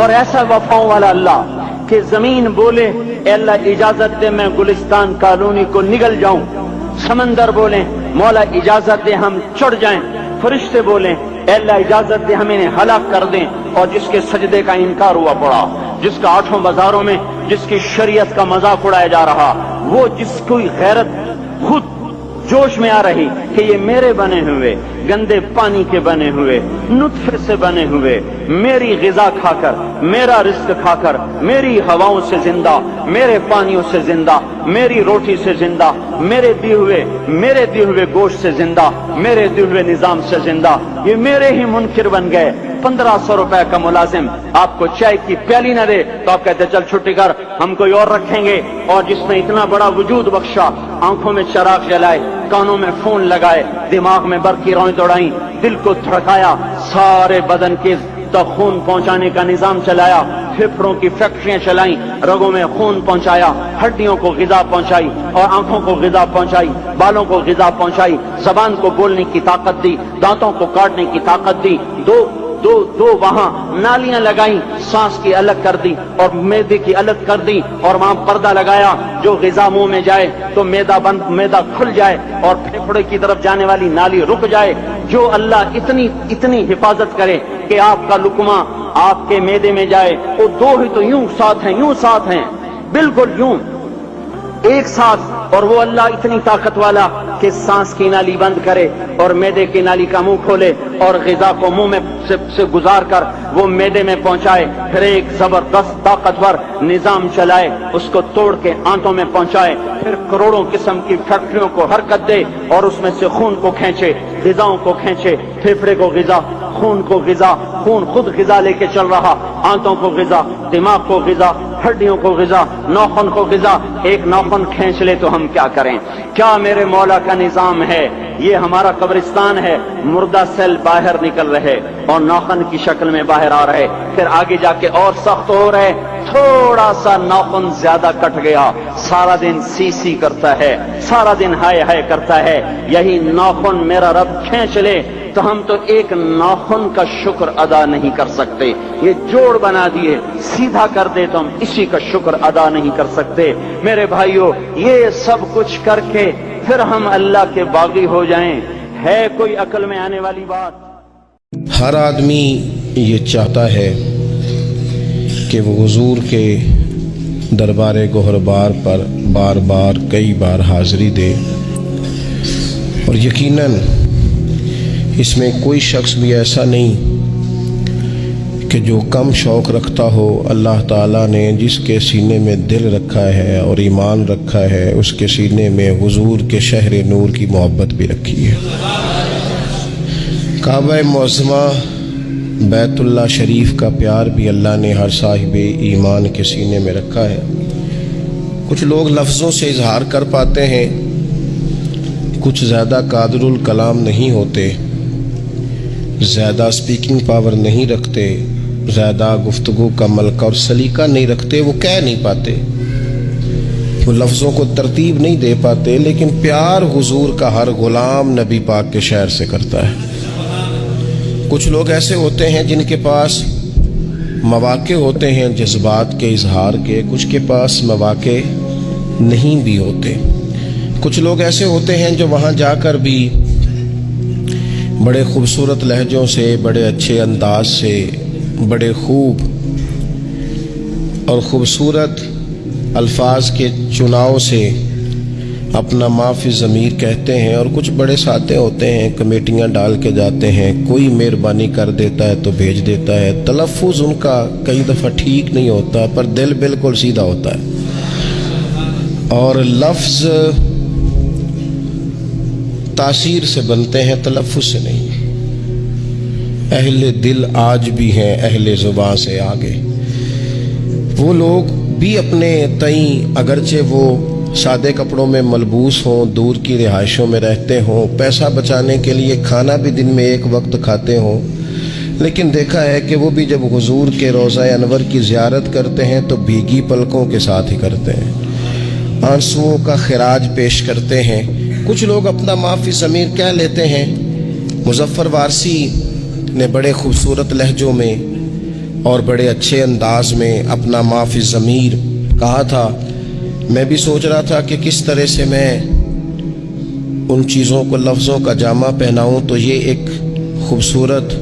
اور ایسا وفاؤں والا اللہ کہ زمین بولے اے اللہ اجازت دے میں گلستان کالونی کو نگل جاؤں، سمندر بولیں مولا اجازت دے ہم چڑھ جائیں، فرشتے بولیں اے اللہ اجازت دے ہم انہیں ہلاک کر دیں، اور جس کے سجدے کا انکار ہوا پڑا، جس کا آٹھوں بازاروں میں جس کی شریعت کا مذاق اڑایا جا رہا، وہ جس کوئی غیرت خود جوش میں آ رہی کہ یہ میرے بنے ہوئے گندے پانی کے بنے ہوئے نطفے سے بنے ہوئے میری غذا کھا کر، میرا رزق کھا کر، میری ہواؤں سے زندہ، میرے پانیوں سے زندہ، میری روٹی سے زندہ، میرے دیے ہوئے گوشت سے زندہ، میرے دیے ہوئے نظام سے زندہ، یہ میرے ہی منکر بن گئے۔ 1500 روپے کا ملازم آپ کو چائے کی پیالی نہ دے تو آپ کہتے چل چھٹی کر، ہم کوئی اور رکھیں گے۔ اور جس نے اتنا بڑا وجود بخشا، آنکھوں میں چراغ جلائے، کانوں میں فون لگائے، دماغ میں برق کی روئیں دوڑائیں، دل کو دھڑکایا، سارے بدن کے تک خون پہنچانے کا نظام چلایا، پھیپھڑوں کی فیکٹریاں چلائیں، رگوں میں خون پہنچایا، ہڈیوں کو غذا پہنچائی اور آنکھوں کو غذا پہنچائی، بالوں کو غذا پہنچائی، زبان کو بولنے کی طاقت دی، دانتوں کو کاٹنے کی طاقت دی، دو وہاں نالیاں لگائیں، سانس کی الگ کر دی اور معدے کی الگ کر دی، اور وہاں پردہ لگایا، جو غذا منہ میں جائے تو معدہ کھل جائے اور پھیپھڑے کی طرف جانے والی نالی رک جائے۔ جو اللہ اتنی حفاظت کرے کہ آپ کا لقمہ آپ کے معدے میں جائے، وہ دو ہی تو یوں ساتھ ہیں بالکل یوں ایک ساتھ، اور وہ اللہ اتنی طاقت والا کہ سانس کی نالی بند کرے اور معدے کی نالی کا منہ کھولے اور غذا کو منہ میں سے گزار کر وہ معدے میں پہنچائے، پھر ایک زبردست طاقتور نظام چلائے، اس کو توڑ کے آنتوں میں پہنچائے، پھر کروڑوں قسم کی فیکٹریوں کو حرکت دے اور اس میں سے خون کو کھینچے، غذاؤں کو کھینچے، پھیپھڑے کو غذا، خون کو غذا، خون خود غذا لے کے چل رہا، آنتوں کو غذا، دماغ کو غذا، ہڈیوں کو غذا، ناخن کو غذا۔ ایک ناخن کھینچ لے تو ہم کیا کریں؟ کیا میرے مولا کا نظام ہے؟ یہ ہمارا قبرستان ہے، مردہ سیل باہر نکل رہے اور ناخن کی شکل میں باہر آ رہے، پھر آگے جا کے اور سخت ہو رہے، تھوڑا سا ناخن زیادہ کٹ گیا، سارا دن سی کرتا ہے، سارا دن ہائے کرتا ہے، یہی ناخن میرا رب کھینچ لے تو ہم تو ایک ناخن کا شکر ادا نہیں کر سکتے، یہ جوڑ بنا دیے سیدھا کر دے تو ہم اسی کا شکر ادا نہیں کر سکتے۔ میرے بھائیو، یہ سب کچھ کر کے پھر ہم اللہ کے باغی ہو جائیں، ہے کوئی عقل میں آنے والی بات؟ ہر آدمی یہ چاہتا ہے کہ وہ حضور کے دربار گوہربار پر بار بار کئی بار حاضری دے، اور یقیناً اس میں کوئی شخص بھی ایسا نہیں کہ جو کم شوق رکھتا ہو۔ اللہ تعالیٰ نے جس کے سینے میں دل رکھا ہے اور ایمان رکھا ہے، اس کے سینے میں حضور کے شہر نور کی محبت بھی رکھی ہے۔ کعبہ معظمہ بیت اللہ شریف کا پیار بھی اللہ نے ہر صاحب ایمان کے سینے میں رکھا ہے۔ کچھ لوگ لفظوں سے اظہار کر پاتے ہیں، کچھ زیادہ قادر الکلام نہیں ہوتے، زیادہ سپیکنگ پاور نہیں رکھتے، زیادہ گفتگو کا ملکہ اور سلیقہ نہیں رکھتے، وہ کہہ نہیں پاتے، وہ لفظوں کو ترتیب نہیں دے پاتے، لیکن پیار حضور کا ہر غلام نبی پاک کے شہر سے کرتا ہے۔ کچھ لوگ ایسے ہوتے ہیں جن کے پاس مواقع ہوتے ہیں جذبات کے اظہار کے، کچھ کے پاس مواقع نہیں بھی ہوتے۔ کچھ لوگ ایسے ہوتے ہیں جو وہاں جا کر بھی بڑے خوبصورت لہجوں سے، بڑے اچھے انداز سے، بڑے خوب اور خوبصورت الفاظ کے چناؤ سے اپنا معافی ضمیر کہتے ہیں، اور کچھ بڑے سادے ہوتے ہیں، کمیٹیاں ڈال کے جاتے ہیں، کوئی مہربانی کر دیتا ہے تو بھیج دیتا ہے، تلفظ ان کا کئی دفعہ ٹھیک نہیں ہوتا پر دل بالکل سیدھا ہوتا ہے، اور لفظ تاثیر سے بنتے ہیں، تلفظ سے نہیں۔ اہل دل آج بھی ہیں اہل زبان سے آگے۔ وہ لوگ بھی اپنے تئیں اگرچہ وہ سادے کپڑوں میں ملبوس ہوں، دور کی رہائشوں میں رہتے ہوں، پیسہ بچانے کے لیے کھانا بھی دن میں ایک وقت کھاتے ہوں، لیکن دیکھا ہے کہ وہ بھی جب حضور کے روضہ انور کی زیارت کرتے ہیں تو بھیگی پلکوں کے ساتھ ہی کرتے ہیں، آنسوؤں کا خراج پیش کرتے ہیں۔ کچھ لوگ اپنا معافی ضمیر کہہ لیتے ہیں۔ مظفر وارسی نے بڑے خوبصورت لہجوں میں اور بڑے اچھے انداز میں اپنا معافی ضمیر کہا تھا. میں بھی سوچ رہا تھا کہ کس طرح سے میں ان چیزوں کو لفظوں کا جامع پہناؤں. تو یہ ایک خوبصورت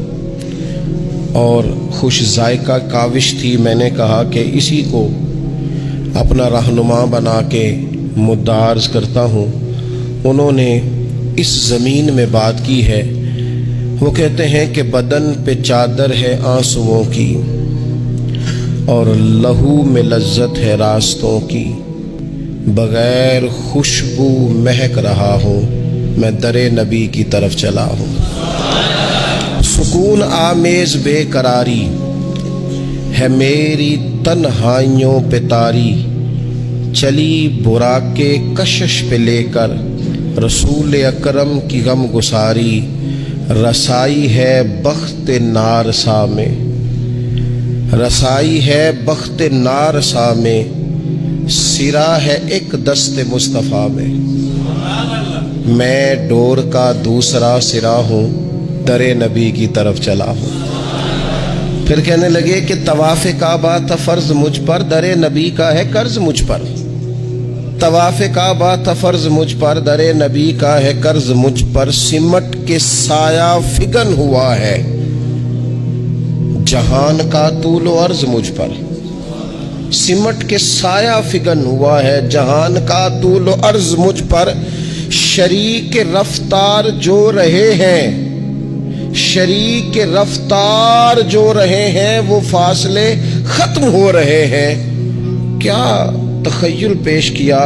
اور خوش ذائقہ کاوش تھی. میں نے کہا کہ اسی کو اپنا رہنما بنا کے مدعا عرض کرتا ہوں. انہوں نے اس زمین میں بات کی ہے. وہ کہتے ہیں کہ بدن پہ چادر ہے آنسوؤں کی اور لہو میں لذت ہے راستوں کی. بغیر خوشبو مہک رہا ہوں میں در نبی کی طرف چلا ہوں. سکون آمیز بے قراری ہے میری تنہائیوں پہ طاری. چلی براق کشش پہ لے کر رسول اکرم کی غم گساری. رسائی ہے بخت نارسا میں، رسائی ہے بخت نارسا میں، سرا ہے ایک دست مصطفیٰ میں. میں ڈور کا دوسرا سرا ہوں در نبی کی طرف چلا ہوں. پھر کہنے لگے کہ طواف کعبہ تھا فرض مجھ پر، در نبی کا ہے قرض مجھ پر. طواف کعبہ تھا فرض مجھ پر، در نبی کا ہے قرض مجھ پر. سمٹ کے سایہ فگن ہوا ہے جہان کا طول و عرض مجھ پر. سمٹ کے سایہ فگن ہوا ہے جہان کا طول و عرض مجھ پر. شریک رفتار جو رہے ہیں، شریک رفتار جو رہے ہیں وہ فاصلے ختم ہو رہے ہیں. کیا تخیل پیش کیا.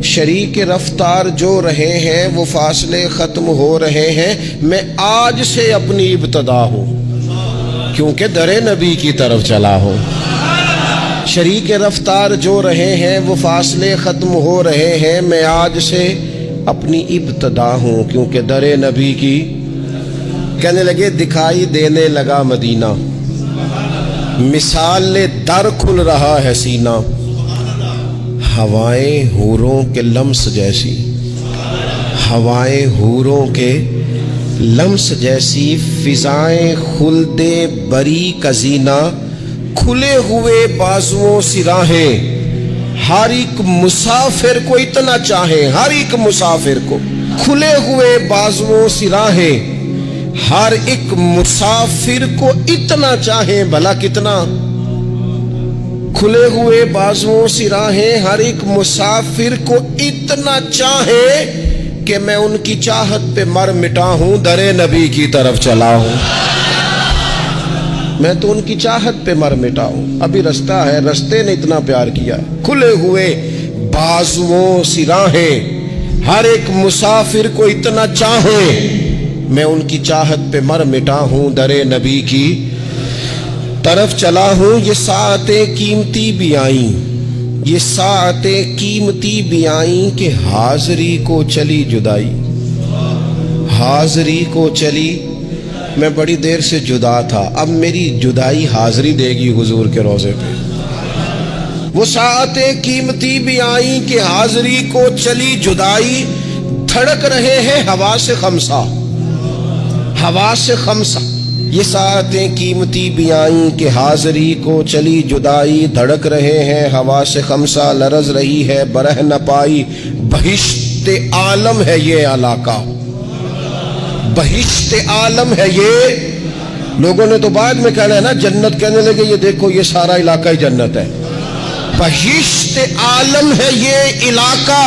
شریک رفتار جو رہے ہیں وہ فاصلے ختم ہو رہے ہیں. میں آج سے اپنی ابتدا ہوں کیونکہ در نبی کی طرف چلا ہوں. شریک رفتار جو رہے ہیں وہ فاصلے ختم ہو رہے ہیں. میں آج سے اپنی ابتدا ہوں کیونکہ در نبی کی. کہنے لگے دکھائی دینے لگا مدینہ، مثال در کھل رہا ہے سینہ. ہوائیں حوروں کے لمس جیسی، ہوائیں حوروں کے لمس جیسی. فضائیں خلد بری کا زینہ، کھلے ہوئے بازوؤں سی راہیں. ہر ایک مسافر کو اتنا چاہے، ہر ایک مسافر کو کھلے ہوئے بازوؤں سی راہیں. ہر ایک مسافر کو اتنا چاہے، بھلا کتنا. کھلے ہوئے بازوؤں سی راہیں، ہر ایک مسافر کو اتنا چاہے کہ میں ان کی چاہت پہ مر مٹا ہوں در نبی کی طرف چلا ہوں. میں تو ان کی چاہت پہ مر مٹا ہوں. ابھی رستہ ہے، رستے نے اتنا پیار کیا. کھلے ہوئے بازوؤں سی راہیں، ہر ایک مسافر کو اتنا چاہے میں ان کی چاہت پہ مر مٹا ہوں در نبی کی طرف چلا ہوں. یہ ساعتیں قیمتی بھی آئیں، یہ ساعتیں قیمتی بھی آئیں کہ حاضری کو چلی جدائی. حاضری کو چلی، میں بڑی دیر سے جدا تھا، اب میری جدائی حاضری دے گی حضور کے روضے پہ. وہ ساعتیں قیمتی بھی آئیں کہ حاضری کو چلی جدائی. دھڑک رہے ہیں ہوا سے خمسہ، ہوا سے خمسہ. یہ ساعتیں قیمتی بھی آئیں کہ حاضری کو چلی جدائی. دھڑک رہے ہیں ہوا سے خمسہ، لرز رہی ہے برہ نہ پائی. بہشت عالم ہے یہ علاقہ، بہشت عالم ہے یہ. لوگوں نے تو بعد میں کہنا ہے نا جنت، کہنے لگے یہ دیکھو یہ سارا علاقہ ہی جنت ہے. بہشت عالم ہے یہ علاقہ.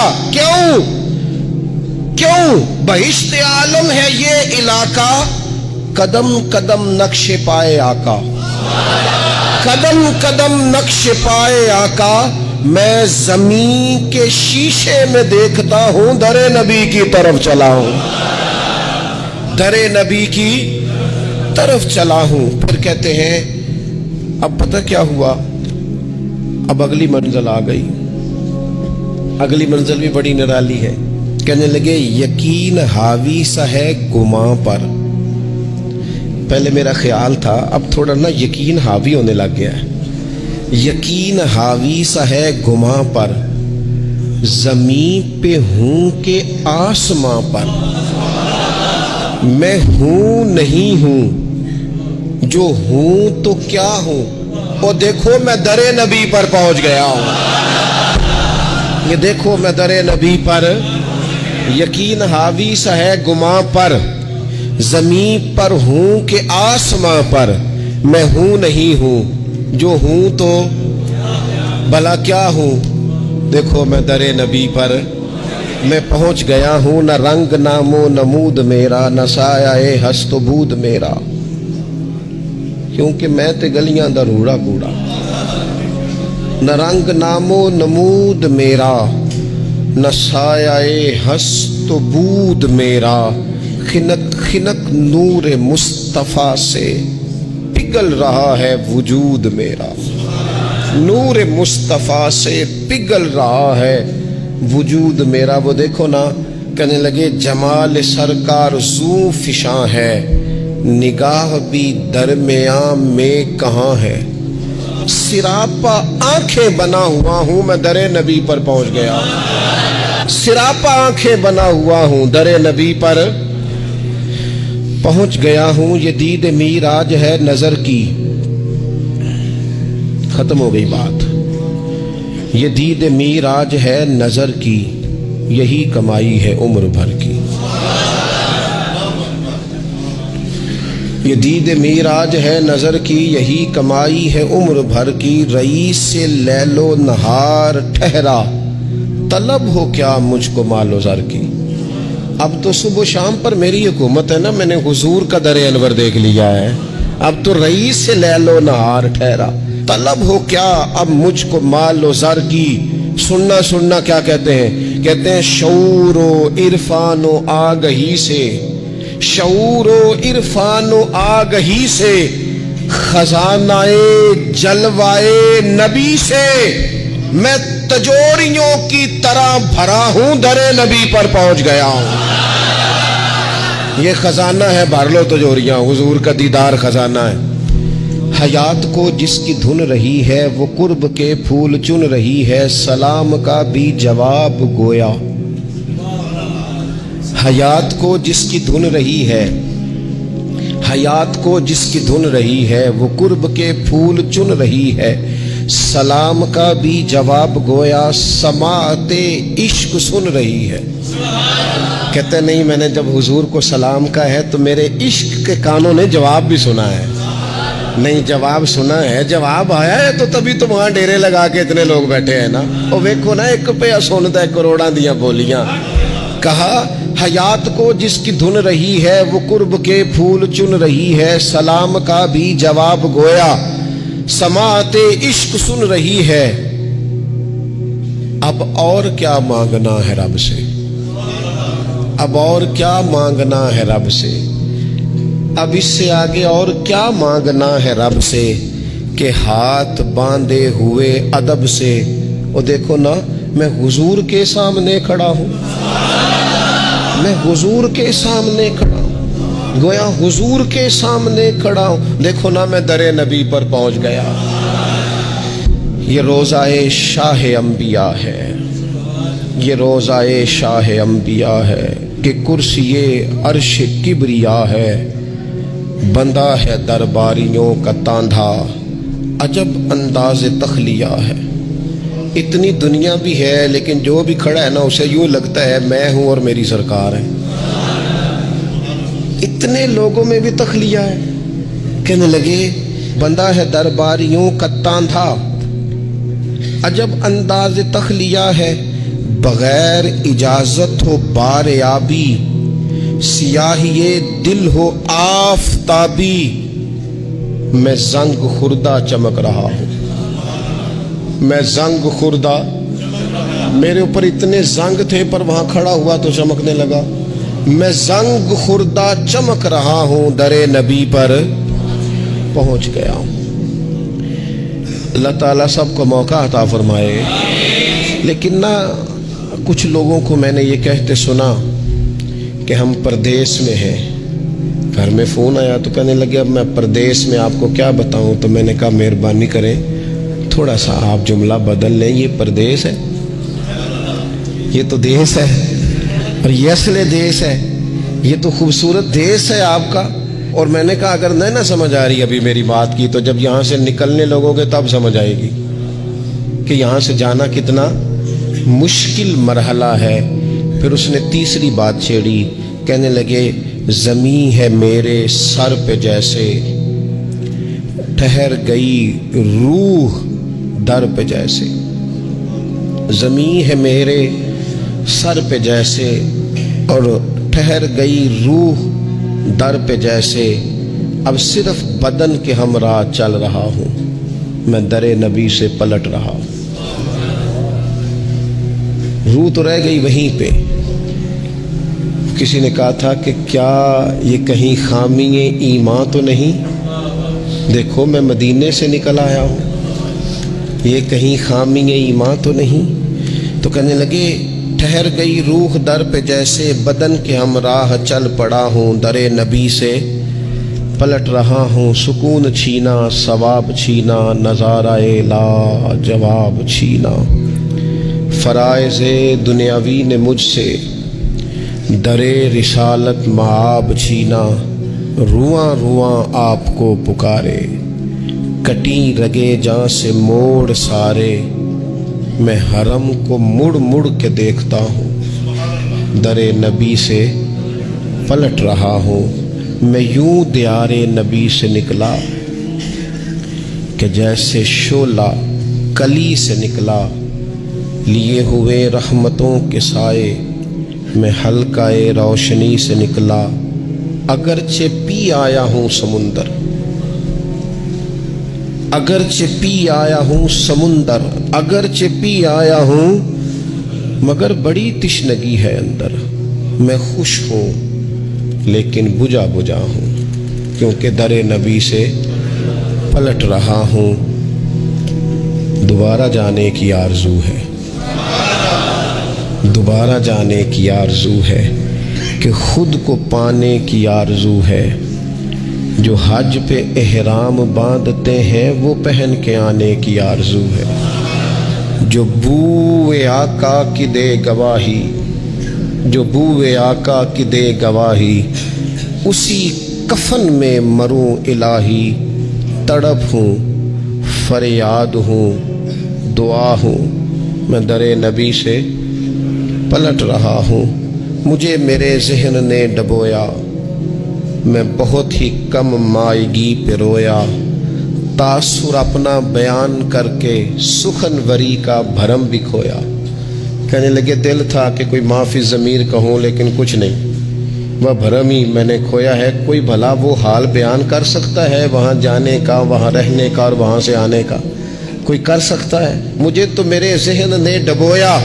کیوں بہشت عالم ہے یہ علاقہ؟ قدم قدم نقش پائے آقا، قدم قدم نقش پائے آقا. میں زمین کے شیشے میں دیکھتا ہوں در نبی کی طرف چلا ہوں، در نبی کی طرف چلا ہوں. پھر کہتے ہیں اب پتہ کیا ہوا، اب اگلی منزل آ گئی. اگلی منزل بھی بڑی نرالی ہے. کہنے لگے یقین حاوی سا ہے گماں پر. پہلے میرا خیال تھا، اب تھوڑا نا یقین حاوی ہونے لگ گیا ہے. یقین حاوی سا ہے گماں پر، زمین پہ ہوں کہ آسماں پر. میں ہوں نہیں ہوں، جو ہوں تو کیا ہوں، وہ دیکھو میں درے نبی پر پہنچ گیا ہوں. یہ دیکھو میں درے نبی پر. یقین حاوی سا ہے گماں پر، زمین پر ہوں کہ آسماں پر. میں ہوں نہیں ہوں، جو ہوں تو بھلا کیا ہوں. دیکھو میں درے نبی پر میں پہنچ گیا ہوں. نہ رنگ نام و نمود میرا، نہ سایہ ہست و بود میرا، کیونکہ میں تے گلیاں دا روڑا کوڑا. نہ رنگ نام و نمود میرا، نہ سایہ ہست و بود میرا. خنک خنک نور مصطفیٰ سے پگھل رہا ہے وجود میرا. نور مصطفیٰ سے پگھل رہا ہے وجود میرا. وہ دیکھو نا کہنے لگے جمال سرکار زو فشاں ہے، نگاہ بھی درمیان میں کہاں ہے. سراپا آنکھیں بنا ہوا ہوں میں درے نبی پر پہنچ گیا. سراپا آنکھیں بنا ہوا ہوں درے نبی پر پہنچ گیا ہوں. یہ دید میراج ہے نظر کی. ختم ہو گئی بات. یہ دید میراج ہے نظر کی، یہی کمائی ہے عمر بھر کی. یہ دید میراج ہے نظر کی، یہی کمائی ہے عمر بھر کی. رئیس سے لیل و نہار ٹھہرا، طلب ہو کیا مجھ کو مال و زر کی. اب تو صبح و شام پر میری حکومت ہے نا، میں نے حضور کا در انور دیکھ لیا ہے. اب تو رئیس سے لیل و نہار ٹھہرا، طلب ہو کیا اب مجھ کو مال و زر کی. سننا کیا کہتے ہیں شعور و عرفان و آگہی سے، شعور و عرفان و آگہی سے، خزانہ جلوائے نبی سے میں تجوریوں کی طرح بھرا ہوں. درے نبی پر پہنچ گیا ہوں. یہ خزانہ ہے، بھر لو تجوریاں. حضور کا دیدار خزانہ ہے. حیات کو جس کی دھن رہی ہے، وہ قرب کے پھول چن رہی ہے. سلام کا بھی جواب گویا. حیات کو جس کی دھن رہی ہے، حیات کو جس کی دھن رہی ہے، وہ قرب کے پھول چن رہی ہے. سلام کا بھی جواب گویا، سماعت عشق سن رہی ہے. کہتے نہیں میں نے جب حضور کو سلام کا ہے تو میرے عشق کے کانوں نے جواب بھی سنا ہے. نہیں جواب سنا ہے، جواب آیا ہے تو تبھی تو وہاں ڈیرے لگا کے اتنے لوگ بیٹھے ہیں نا. اور ویکھو نا ایک پہ سنتا ہے کروڑاں دیاں بولیاں. کہا حیات کو جس کی دھن رہی ہے، وہ قرب کے پھول چن رہی ہے. سلام کا بھی جواب گویا، سماعت عشق سن رہی ہے. اب اور کیا مانگنا ہے رب سے، اب اور کیا مانگنا ہے رب سے. اب اس سے آگے اور کیا مانگنا ہے رب سے، کہ ہاتھ باندھے ہوئے ادب سے. وہ دیکھو نا میں حضور کے سامنے کھڑا ہوں، میں حضور کے سامنے کھڑا ہوں، گویا حضور کے سامنے کھڑا ہوں. دیکھو نا میں درے نبی پر پہنچ گیا. یہ روضہ شاہ انبیاء ہے، یہ روضہ شاہ انبیاء ہے، کہ کرسی عرش کبریا ہے. بندہ ہے درباریوں کا تاندھا، عجب انداز تخلیہ ہے. اتنی دنیا بھی ہے لیکن جو بھی کھڑا ہے نا اسے یوں لگتا ہے میں ہوں اور میری سرکار ہے. اتنے لوگوں میں بھی تخلیہ ہے. کہنے لگے بندہ ہے درباریوں کا تاندھا، عجب انداز تخلیہ ہے. بغیر اجازت ہو بار آبی، سیاہی دل ہو آفتابی. میں زنگ خوردہ چمک رہا ہوں، میں زنگ خوردہ. میرے اوپر اتنے زنگ تھے پر وہاں کھڑا ہوا تو چمکنے لگا. میں زنگ خوردہ چمک رہا ہوں، درے نبی پر پہنچ گیا ہوں. اللہ تعالیٰ سب کو موقع عطا فرمائے. لیکن نہ کچھ لوگوں کو میں نے یہ کہتے سنا کہ ہم پردیس میں ہیں. گھر میں فون آیا تو کہنے لگے اب میں پردیس میں آپ کو کیا بتاؤں. تو میں نے کہا مہربانی کریں تھوڑا سا آپ جملہ بدل لیں. یہ پردیس ہے، یہ تو دیس ہے، اور یہ اصل دیس ہے. یہ تو خوبصورت دیس ہے آپ کا. اور میں نے کہا اگر نہ سمجھ آ رہی ابھی میری بات کی تو جب یہاں سے نکلنے لگو گے تب سمجھ آئے گی کہ یہاں سے جانا کتنا مشکل مرحلہ ہے. پھر اس نے تیسری بات چھیڑی, کہنے لگے زمین ہے میرے سر پہ جیسے, ٹھہر گئی روح در پہ جیسے. زمین ہے میرے سر پہ جیسے اور ٹھہر گئی روح در پہ جیسے. اب صرف بدن کے ہمراہ چل رہا ہوں, میں در نبی سے پلٹ رہا ہوں. روح تو رہ گئی وہیں پہ. کسی نے کہا تھا کہ کیا یہ کہیں خامی ایمان تو نہیں؟ دیکھو میں مدینے سے نکل آیا ہوں, یہ کہیں خامی ایمان تو نہیں؟ تو کہنے لگے ٹھہر گئی روح در پہ جیسے, بدن کے ہمراہ چل پڑا ہوں, در نبی سے پلٹ رہا ہوں. سکون چھینا ثواب چھینا, نظارہ لا جواب چھینا. فرائض دنیاوی نے مجھ سے در رسالت معاب چھینا. رواں رواں آپ کو پکارے, کٹی رگے جاں سے موڑ سارے. میں حرم کو مڑ مڑ کے دیکھتا ہوں, در نبی سے پلٹ رہا ہوں. میں یوں دیار نبی سے نکلا کہ جیسے شعلہ کلی سے نکلا. لیے ہوئے رحمتوں کے سائے, میں حلقہ روشنی سے نکلا. اگرچہ پی آیا ہوں سمندر, اگرچہ پی آیا ہوں سمندر, اگرچہ پی آیا ہوں مگر بڑی تشنگی ہے اندر. میں خوش ہوں لیکن بجھا بجھا ہوں, کیونکہ در نبی سے پلٹ رہا ہوں. دوبارہ جانے کی آرزو ہے, دوبارہ جانے کی آرزو ہے, کہ خود کو پانے کی آرزو ہے. جو حج پہ احرام باندھتے ہیں وہ پہن کے آنے کی آرزو ہے. جو بوئے آقا کی دے گواہی, جو بوئے آقا کی دے گواہی, اسی کفن میں مروں الہی. تڑپ ہوں فریاد ہوں دعا ہوں, میں در نبی سے پلٹ رہا ہوں. مجھے میرے ذہن نے ڈبویا, میں بہت ہی کم مائگی پہ رویا. تاثر اپنا بیان کر کے سخنوری کا بھرم بھی کھویا. کہنے لگے دل تھا کہ کوئی معافی ضمیر کہوں لیکن کچھ نہیں, وہ بھرم ہی میں نے کھویا ہے. کوئی بھلا وہ حال بیان کر سکتا ہے وہاں جانے کا, وہاں رہنے کا اور وہاں سے آنے کا؟ کوئی کر سکتا ہے؟ مجھے تو میرے ذہن نے ڈبویا,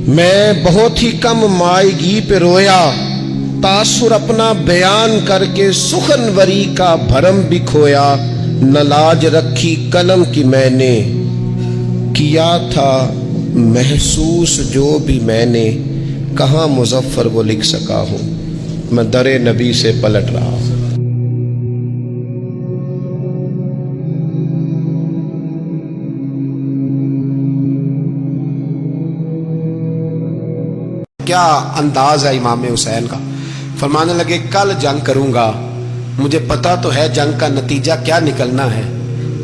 میں بہت ہی کم مائگی پہ رویا. تاثر اپنا بیان کر کے سخنوری کا بھرم بھی کھویا. نہ لاج رکھی قلم کی میں نے, کیا تھا محسوس جو بھی میں نے. کہاں مظفر وہ لکھ سکا ہوں, میں در نبی سے پلٹ رہا ہوں. کیا انداز ہے امام حسین کا. فرمانے لگے کل جنگ کروں گا, مجھے پتا تو ہے جنگ کا نتیجہ کیا نکلنا ہے.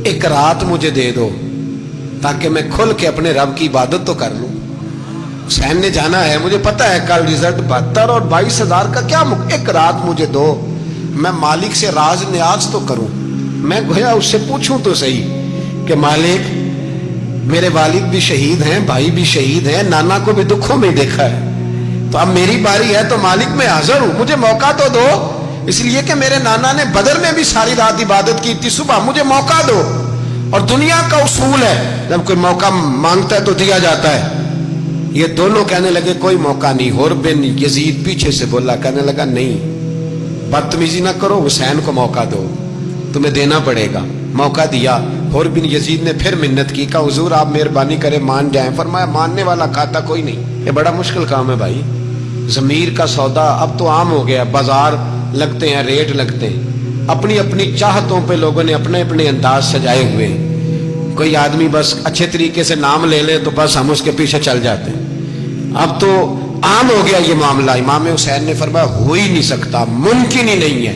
ایک رات مجھے دے دو تاکہ میں کھل کے اپنے رب کی عبادت تو کر لوں. حسین نے جانا ہے, مجھے پتا ہے کل رزلٹ 72 اور 22,000 کا کیا ایک رات مجھے دو, میں مالک سے راز نیاز تو کروں. میں گویا اس سے پوچھوں تو صحیح کہ مالک میرے والد بھی شہید ہیں, بھائی بھی شہید ہیں, نانا کو بھی دکھوں میں دیکھا ہے, تو اب میری باری ہے تو مالک میں حاضر ہوں, مجھے موقع تو دو. اس لیے کہ میرے نانا نے بدر میں بھی ساری رات عبادت کی تھی, صبح مجھے موقع دو. اور دنیا کا اصول ہے جب کوئی موقع مانگتا ہے تو دیا جاتا ہے. یہ دونوں کہنے لگے کوئی موقع نہیں. حر بن یزید پیچھے سے بولا, کہنے لگا نہیں بدتمیزی نہ کرو, حسین کو موقع دو, تمہیں دینا پڑے گا. موقع دیا. حر بن یزید نے پھر منت کی, کہا حضور آپ مہربانی کریں مان جائیں. فرمایا ماننے والا کھاتا کوئی نہیں. یہ بڑا مشکل کام ہے بھائی. ضمیر کا سودا اب تو عام ہو گیا, بازار لگتے ہیں, ریٹ لگتے ہیں, اپنی اپنی چاہتوں پہ لوگوں نے اپنے اپنے انداز سجائے ہوئے ہیں. کوئی آدمی بس اچھے طریقے سے نام لے لے تو بس ہم اس کے پیچھے چل جاتے ہیں. اب تو عام ہو گیا یہ معاملہ. امام حسین نے فرمایا ہو ہی نہیں سکتا, ممکن ہی نہیں ہے.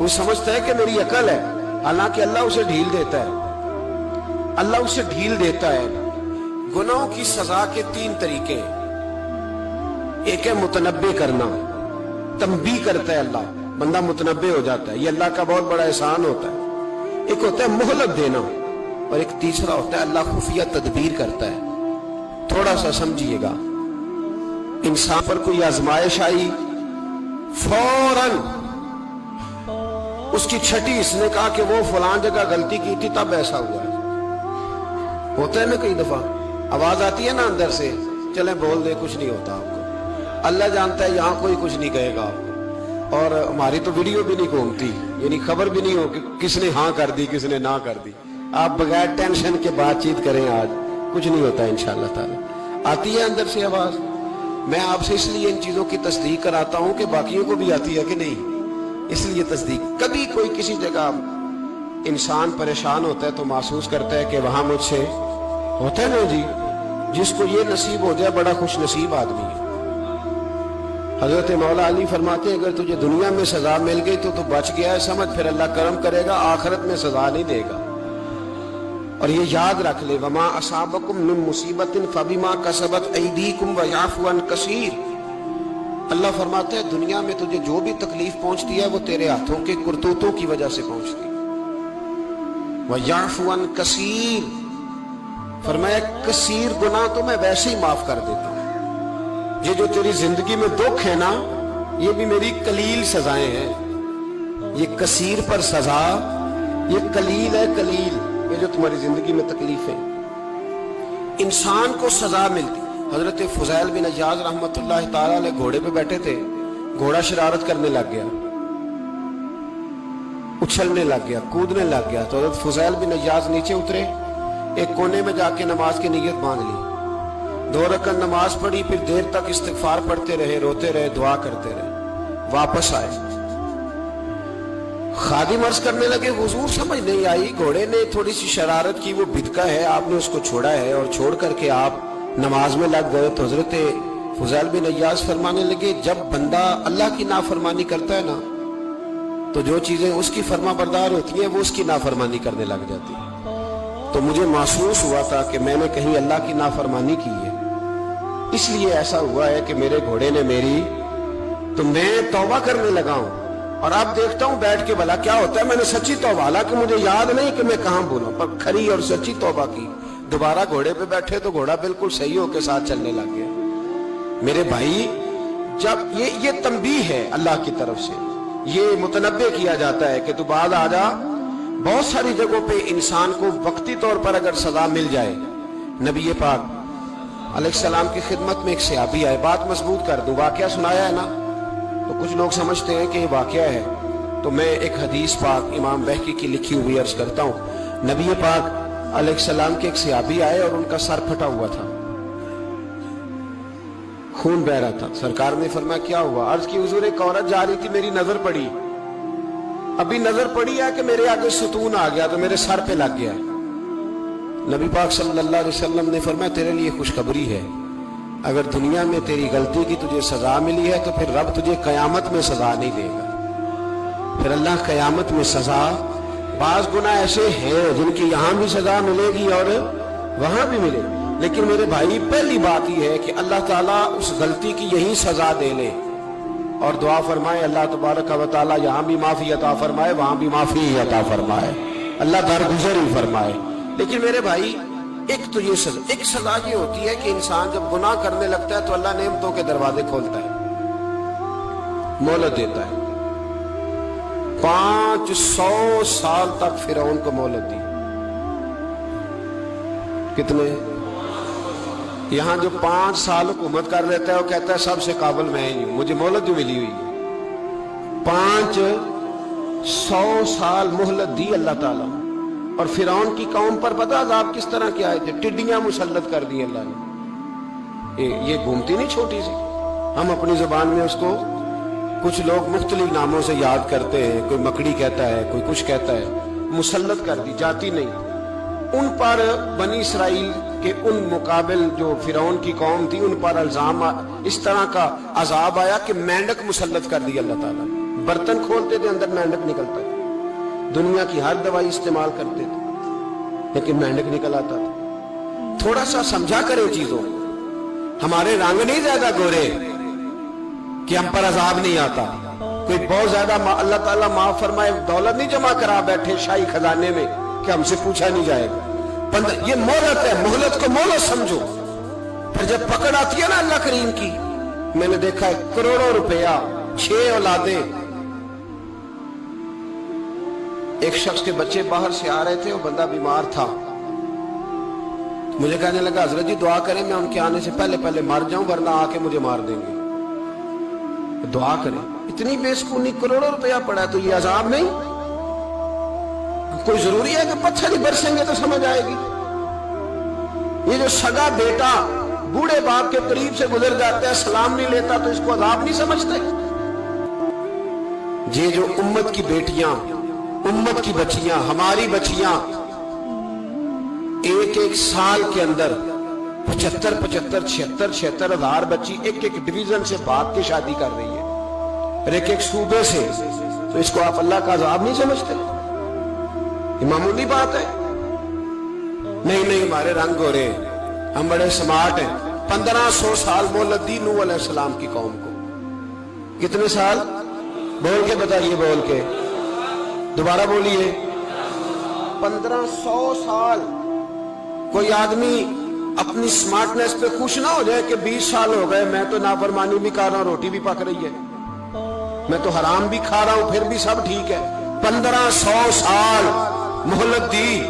وہ سمجھتا ہے کہ میری عقل ہے، حالانکہ اللہ اسے ڈھیل دیتا ہے، اللہ اسے ڈھیل دیتا ہے۔ گناہوں کی سزا کے 3 طریقے ہیں۔ ایک ہے متنبع کرنا، تنبیہ کرتا ہے اللہ، بندہ متنبع ہو جاتا ہے، یہ اللہ کا بہت بڑا احسان ہوتا ہے۔ ایک ہوتا ہے مہلت دینا، اور ایک تیسرا ہوتا ہے اللہ خفیہ تدبیر کرتا ہے۔ تھوڑا سا سمجھیے گا، انسان پر کوئی آزمائش آئی، فوراً اس کی چھٹی اس نے کہا کہ وہ فلان جگہ غلطی کی تھی تب ایسا ہوا ہے۔ ہوتا ہے نا کئی دفعہ آواز آتی ہے نا اندر سے، چلیں بول دے کچھ نہیں ہوتا آپ کو، اللہ جانتا ہے یہاں کوئی کچھ نہیں کہے گا آپ کو، اور ہماری تو ویڈیو بھی نہیں گھومتی، یعنی خبر بھی نہیں ہو کہ کس نے ہاں کر دی کس نے نہ کر دی۔ آپ بغیر ٹینشن کے بات چیت کریں، آج کچھ نہیں ہوتا انشاءاللہ تعالی۔ آتی ہے اندر سے آواز، میں آپ سے اس لیے ان چیزوں کی تصدیق کراتا ہوں کہ باقیوں کو بھی آتی ہے کہ نہیں، اس لیے تصدیق۔ کبھی کوئی کسی جگہ انسان پریشان ہوتا ہے تو محسوس کرتا ہے کہ وہاں مجھ سے ہوتا ہے نا جی، جس کو یہ نصیب ہو جائے بڑا خوش نصیب آدمی ہے۔ حضرت مولا علی فرماتے ہیں اگر تجھے دنیا میں سزا مل گئی تو بچ گیا ہے، سمجھ پھر اللہ کرم کرے گا، آخرت میں سزا نہیں دے گا۔ اور یہ یاد رکھ لے، وما اصابکم من مصیبت فبما کسبت ایدیکم ویعفو عن کثیر۔ اللہ فرماتے ہیں دنیا میں تجھے جو بھی تکلیف پہنچتی ہے وہ تیرے ہاتھوں کے کرتوتوں کی وجہ سے پہنچتی ہے۔ ویعفو عن کثیر، فرمایا کثیر گناہ تو میں ویسے ہی معاف کر دیتا ہوں۔ یہ جو تیری زندگی میں دکھ ہے نا، یہ بھی میری قلیل سزائیں ہیں۔ یہ کثیر پر سزا، یہ قلیل ہے، قلیل یہ جو تمہاری زندگی میں تکلیف ہے۔ انسان کو سزا ملتی۔ حضرت فضیل بن عیاض رحمۃ اللہ تعالی علیہ گھوڑے پہ بیٹھے تھے، گھوڑا شرارت کرنے لگ گیا، اچھلنے لگ گیا، کودنے لگ گیا، تو حضرت فضیل بن عیاض نیچے اترے، ایک کونے میں جا کے نماز کی نیت باندھ لی، 2 رکعت نماز پڑھی، پھر دیر تک استغفار پڑھتے رہے، روتے رہے، دعا کرتے رہے، واپس آئے۔ خادم عرض کرنے لگے حضور سمجھ نہیں آئی، گھوڑے نے تھوڑی سی شرارت کی، وہ بدکا ہے، آپ نے اس کو چھوڑا ہے اور چھوڑ کر کے آپ نماز میں لگ گئے۔ تو حضرت فضیل بن عیاض فرمانے لگے جب بندہ اللہ کی نافرمانی کرتا ہے نا تو جو چیزیں اس کی فرما بردار ہوتی ہیں وہ اس کی نافرمانی کرنے لگ جاتی ہیں۔ تو مجھے محسوس ہوا تھا کہ میں نے کہیں اللہ کی نافرمانی کی ہے، اس لیے ایسا ہوا ہے کہ میرے گھوڑے نے میری، تو میں توبہ کرنے لگا ہوں، اور اب دیکھتا ہوں بیٹھ کے بھلا کیا ہوتا ہے۔ میں نے سچی توبہ، حالانکہ مجھے یاد نہیں کہ میں کہاں بولا، پر کھری اور سچی توبہ کی۔ دوبارہ گھوڑے پہ بیٹھے تو گھوڑا بالکل صحیح ہو کے ساتھ چلنے لگ گیا۔ میرے بھائی، جب یہ تنبیہ ہے اللہ کی طرف سے، یہ متنبع کیا جاتا ہے کہ تو بعد آ جا۔ بہت ساری جگہوں پہ انسان کو وقتی طور پر اگر سزا مل جائے، نبی پاک علیہ السلام کی خدمت میں ایک صحابی آئے، بات مضبوط کر دوں، واقعہ سنایا ہے نا تو کچھ لوگ سمجھتے ہیں کہ یہ واقعہ ہے، تو میں ایک حدیث پاک امام بہقی کی لکھی ہوئی عرض کرتا ہوں۔ نبی پاک علیہ السلام کے ایک صحابی آئے اور ان کا سر پھٹا ہوا تھا، خون بہ رہا تھا۔ سرکار نے فرمایا کیا ہوا؟ عرض کی حضور ایک عورت جا رہی تھی، میری نظر پڑی، ابھی نظر پڑی ہے کہ میرے آگے ستون آ گیا تو میرے سر پہ لگ گیا۔ نبی پاک صلی اللہ علیہ وسلم نے فرمایا تیرے لیے خوشخبری ہے، اگر دنیا میں تیری غلطی کی تجھے سزا ملی ہے تو پھر رب تجھے قیامت میں سزا نہیں دے گا۔ پھر اللہ قیامت میں سزا، بعض گناہ ایسے ہیں جن کی یہاں بھی سزا ملے گی اور وہاں بھی ملے گی، لیکن میرے بھائی پہلی بات یہ ہے کہ اللہ تعالیٰ اس غلطی کی یہی سزا دے لے، اور دعا فرمائے اللہ تبارک و تعالیٰ یہاں بھی معافی عطا فرمائے، وہاں بھی معافی عطا فرمائے، اللہ درگزر ہی فرمائے۔ لیکن میرے بھائی، ایک تو یہ سزا، ایک سزا یہ ہوتی ہے کہ انسان جب گناہ کرنے لگتا ہے تو اللہ نعمتوں کے دروازے کھولتا ہے، مہلت دیتا ہے۔ 500 سال تک فرعون کو مہلت دی۔ کتنے؟ یہاں جو 5 سال حکومت کر لیتا ہے وہ کہتا ہے سب سے قابل میں ہی ہوں، مجھے مہلت جو ملی ہوئی ہے۔ 500 سال مہلت دی اللہ تعالیٰ، اور فرعون کی قوم پر پتہ عذاب کس طرح کے آئے تھے؟ ٹڈیاں مسلط کر دی اللہ نے۔ یہ گھومتی نہیں چھوٹی سی، ہم اپنی زبان میں اس کو کچھ لوگ مختلف ناموں سے یاد کرتے ہیں، کوئی مکڑی کہتا ہے، کوئی کچھ کہتا ہے، مسلط کر دی، جاتی نہیں۔ ان پر بنی اسرائیل کہ ان مقابل جو فرعون کی قوم تھی ان پر الزام اس طرح کا عذاب آیا کہ مینڈک مسلط کر دی اللہ تعالیٰ نے. برتن کھولتے تھے اندر مینڈک نکلتا تھا. دنیا کی ہر دوائی استعمال کرتے تھے لیکن مینڈک نکل آتا تھا. تھوڑا سا سمجھا کریں چیزوں. ہمارے رنگ نہیں زیادہ گورے کہ ہم پر عذاب نہیں آتا. کوئی بہت زیادہ اللہ تعالیٰ معاف فرمائے دولت نہیں جمع کرا بیٹھے شاہی خزانے میں کہ ہم سے پوچھا نہیں جائے گا. یہ مہلت ہے. مہلت کو مہلت سمجھو. پھر جب پکڑ آتی ہے نا اللہ کریم کی, میں نے دیکھا ہے کروڑوں روپیہ 6 اولادیں. ایک شخص کے بچے باہر سے آ رہے تھے, وہ بندہ بیمار تھا. مجھے کہنے لگا حضرت جی دعا کریں میں ان کے آنے سے پہلے مر جاؤں ورنہ آ کے مجھے مار دیں گے. دعا کریں. اتنی بے سکونی, کروڑوں روپیہ پڑا ہے تو یہ عذاب نہیں؟ کوئی ضروری ہے کہ پتھر ہی برسیں گے تو سمجھ آئے گی؟ یہ جو سگا بیٹا بوڑھے باپ کے قریب سے گزر جاتا ہے سلام نہیں لیتا تو اس کو عذاب نہیں سمجھتے؟ یہ جو امت کی بیٹیاں, امت کی بچیاں, ہماری بچیاں ایک سال کے اندر 75,000 ہزار بچی ایک ڈویژن سے بھاگ کے شادی کر رہی ہے اور ایک صوبے سے. تو اس کو آپ اللہ کا عذاب نہیں سمجھتے؟ یہ معمولی بات ہے. نہیں ہمارے رنگ ہو رہے, ہم بڑے سمارٹ ہیں. 1500 سال مہلت دی نوح علیہ السلام کی قوم کو. کتنے سال؟ بول کے بتائیے, بول کے دوبارہ بولیے. 1500 سال. کوئی آدمی اپنی سمارٹنس پہ خوش نہ ہو جائے کہ 20 سال ہو گئے میں تو نافرمانی بھی کر رہا ہوں, روٹی بھی پک رہی ہے, میں تو حرام بھی کھا رہا ہوں پھر بھی سب ٹھیک ہے. 1500 سال مہلت دی.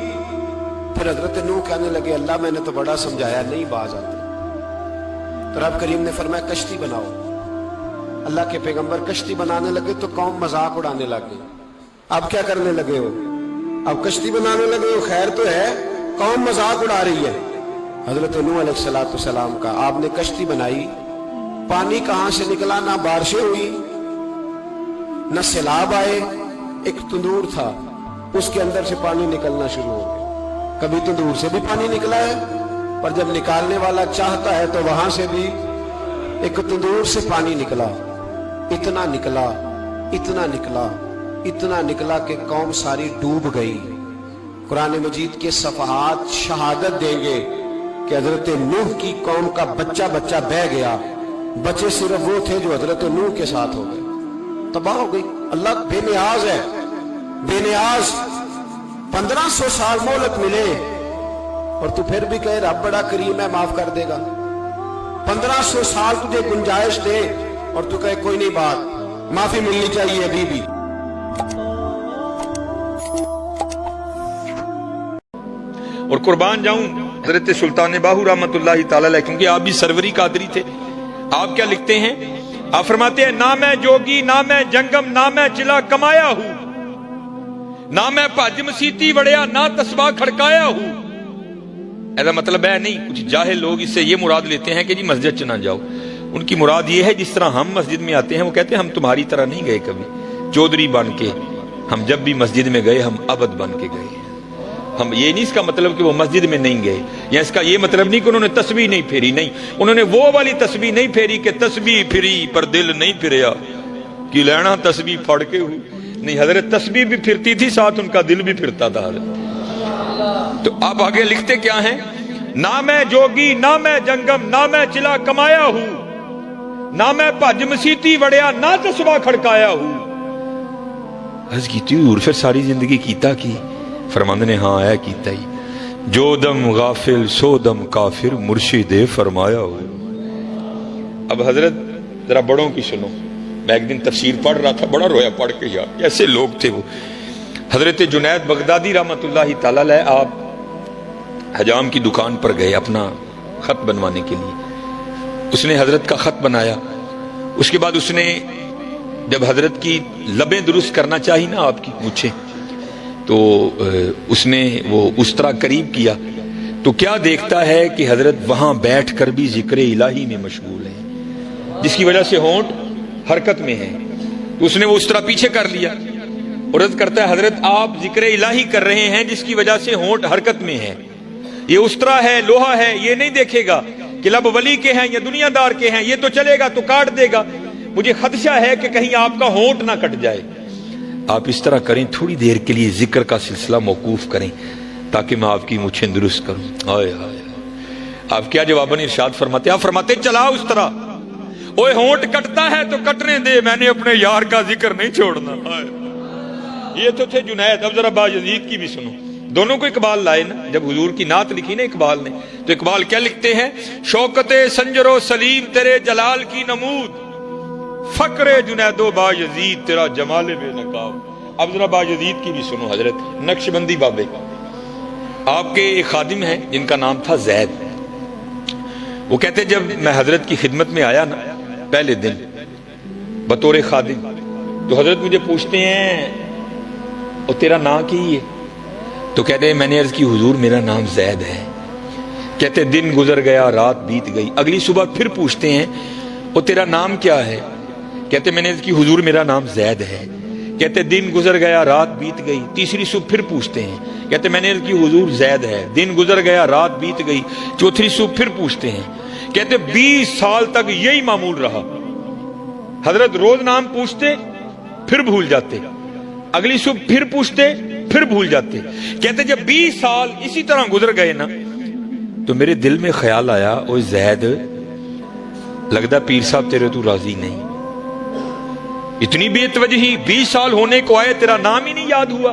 پھر حضرت نوح کہنے لگے اللہ میں نے تو بڑا سمجھایا نہیں باز آتے. تو رب کریم نے فرمایا کشتی بناؤ. اللہ کے پیغمبر کشتی بنانے لگے تو قوم مذاق اڑانے لگے. اب کیا کرنے لگے ہو؟ اب کشتی بنانے لگے ہو, خیر تو ہے, قوم مذاق اڑا رہی ہے. حضرت نوح علیہ السلام کا آپ نے کشتی بنائی, پانی کہاں سے نکلا, نہ بارشیں ہوئی نہ سیلاب آئے. ایک تندور تھا اس کے اندر سے پانی نکلنا شروع ہو گیا. کبھی تندور سے بھی پانی نکلا ہے, پر جب نکالنے والا چاہتا ہے تو وہاں سے بھی ایک تندور سے پانی نکلا. اتنا نکلا, اتنا نکلا, اتنا نکلا کہ قوم ساری ڈوب گئی. قرآن مجید کے صفحات شہادت دیں گے کہ حضرت نوح کی قوم کا بچہ بہ گیا. بچے صرف وہ تھے جو حضرت نوح کے ساتھ ہو گئے, تباہ ہو گئی. اللہ بے نیاز ہے, بے نیاز. 1500 سال مہلت ملے اور تو پھر بھی کہے رب بڑا کریم ہے معاف کر دے گا. 1500 سال تجھے گنجائش دے اور تو کہے کوئی نہیں بات, معافی ملنی چاہیے ابھی بھی. اور قربان جاؤں حضرت سلطان باہو رحمت اللہ تعالی علیہ, کیونکہ آپ بھی سروری قادری تھے. آپ کیا لکھتے ہیں؟ آپ فرماتے ہیں نہ میں جوگی نہ میں جنگم نہ میں چلا کمایا ہوں, نہ میں بھج مسیتی وڑیا نہ تسبیح کھڑکایا ہوں. ایسا مطلب ہے نہیں. کچھ جاہل لوگ اس سے یہ مراد لیتے ہیں کہ جی مسجد چ نہ جاؤ. ان کی مراد یہ ہے جس طرح ہم مسجد میں آتے ہیں وہ کہتے ہیں ہم تمہاری طرح نہیں گئے کبھی چودھری بن کے, ہم جب بھی مسجد میں گئے ہم عبد بن کے گئے. ہم یہ نہیں اس کا مطلب کہ وہ مسجد میں نہیں گئے, یا اس کا یہ مطلب نہیں کہ انہوں نے تسبیح نہیں پھیری. نہیں, انہوں نے وہ والی تسبیح نہیں پھیری کہ تسبیح پھری پر دل نہیں پھریا کہ لینا تسبیح پھڑ کے ہوئی. نہیں, حضرت تسبیح بھی پھرتی تھی ساتھ ان کا دل بھی پھرتا تھا. تو آپ آگے لکھتے کیا ہیں؟ نہ میں جوگی نہ میں جنگم نہ میں چلا کمایا ہوں, نہ میں بھج مسیتی وڑیا نہ تسبیح کھڑکایا ہوں. عرض کیتی حضور پھر ساری زندگی کیتا کی؟ فرماندے نے ہاں آیا کیتا ہی. جو دم غافل سو دم کافر مرشد فرمایا ہو. اب حضرت ذرا بڑوں کی سنو. میں ایک دن تفسیر پڑھ رہا تھا, بڑا رویا پڑھ کے یار, کیسے لوگ تھے وہ. حضرت جنید بغدادی رحمت اللہ تعالی علیہ آپ حجام کی دکان پر گئے اپنا خط بنوانے کے لیے. اس نے حضرت کا خط بنایا. اس کے بعد اس نے جب حضرت کی لبیں درست کرنا چاہی نا آپ کی مونچھیں, تو اس نے وہ اس طرح قریب کیا تو کیا دیکھتا ہے کہ حضرت وہاں بیٹھ کر بھی ذکر الہی میں مشغول ہیں, جس کی وجہ سے ہونٹ حرکت میں ہیں. اس نے وہ اس طرح پیچھے کر لیا اور عرض کرتا ہے حضرت آپ ذکر الہی کر رہے ہیں جس کی وجہ سے ہونٹ حرکت میں ہے. یہ استرا ہے, لوہا ہے, یہ نہیں دیکھے گا کہ لب ولی کے ہیں یا دنیا دار کے ہیں, یہ تو چلے گا تو کاٹ دے گا. مجھے خدشہ ہے کہ کہیں آپ کا ہونٹ نہ کٹ جائے. آپ اس طرح کریں, تھوڑی دیر کے لیے ذکر کا سلسلہ موقوف کریں تاکہ میں آپ کی مچھیں درست کروں. ہائے ہائے, آپ کیا جواباً ارشاد فرماتے ہیں؟ آپ فرماتے ہیں چلا اس طرح, اوے ہونٹ کٹتا ہے تو کٹنے دے, میں نے اپنے یار کا ذکر نہیں چھوڑنا. یہ تو تھے جنید. اب ذرا باجزید کی بھی سنو. دونوں کو اقبال لائے نا, جب حضور کی نعت لکھی نا اقبال نے, تو اقبال کیا لکھتے ہیں؟ شوکت سنجر و سلیم تیرے جلال کی نمود, فقر جنید و باجزید تیرا جمال بے نقاب. اب ذرا باجزید کی بھی سنو. حضرت نقشبندی بابے, آپ کے ایک خادم ہیں جن کا نام تھا زید. وہ کہتے جب میں حضرت کی خدمت میں آیا نا پہلے دن بطور خادم, تو حضرت مجھے پوچھتے ہیں اور تیرا نام کی ہے؟ تو کہتے ہیں میں نے عرض کی حضور میرا نام زید ہے. کہتے دن گزر گیا رات بیت گئی. اگلی صبح پھر پوچھتے ہیں اور تیرا نام کیا ہے؟ کہتے میں نے عرض کی حضور میرا نام زید ہے. کہتے دن گزر گیا رات بیت گئی. تیسری صبح پھر پوچھتے ہیں, کہتے میں نے عرض کی حضور زید ہے. دن گزر گیا رات بیت گئی. چوتھی صبح پھر پوچھتے ہیں, کہتے 20 سال تک یہی معمول رہا. حضرت روز نام پوچھتے پھر بھول جاتے, اگلی صبح پھر پوچھتے پھر بھول جاتے. کہتے جب 20 سال اسی طرح گزر گئے نا, تو میرے دل میں خیال آیا, او زید لگتا پیر صاحب تیرے تو راضی نہیں. اتنی بے توجہی, 20 سال ہونے کو آئے تیرا نام ہی نہیں یاد ہوا.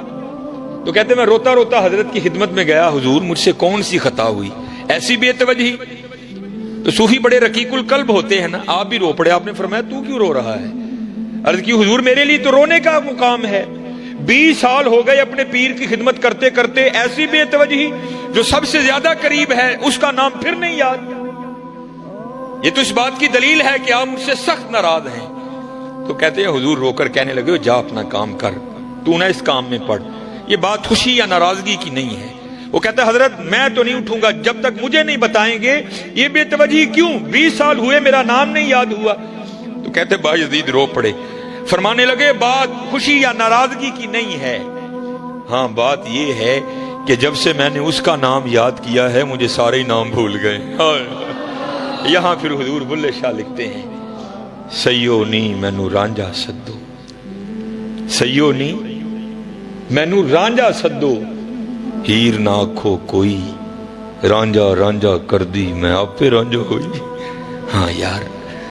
تو کہتے میں روتا روتا حضرت کی خدمت میں گیا, حضور مجھ سے کون سی خطا ہوئی, ایسی بے توجہی. تو صوفی بڑے رقیق القلب ہوتے ہیں نا, آپ بھی رو پڑے. آپ نے فرمایا تو کیوں رو رہا ہے؟ عرض کی حضور میرے لیے تو رونے کا مقام ہے. 20 سال ہو گئے اپنے پیر کی خدمت کرتے کرتے, ایسی بے توجہی جو سب سے زیادہ قریب ہے اس کا نام پھر نہیں یاد. یہ تو اس بات کی دلیل ہے کہ آپ مجھ سے سخت ناراض ہیں. تو کہتے ہیں حضور رو کر کہنے لگے, جا اپنا کام کر, تو نہ اس کام میں پڑ. یہ بات خوشی یا ناراضگی کی نہیں ہے. وہ کہتا ہے حضرت میں تو نہیں اٹھوں گا جب تک مجھے نہیں بتائیں گے یہ بے توجہی کیوں, 20 سال ہوئے میرا نام نہیں یاد ہوا. تو کہتے باجزید رو پڑے, فرمانے لگے بات خوشی یا ناراضگی کی نہیں ہے, ہاں بات یہ ہے کہ جب سے میں نے اس کا نام یاد کیا ہے مجھے سارے نام بھول گئے. یہاں پھر حضور بلے شاہ لکھتے ہیں, سیو نی مینو رانجا سدو, سیو نی مینو رانجا سدو, ہیر نہ آکھو کوئی, رانجا رانجا کر دی میں آپ پہ رانجا ہوئی. ہاں یار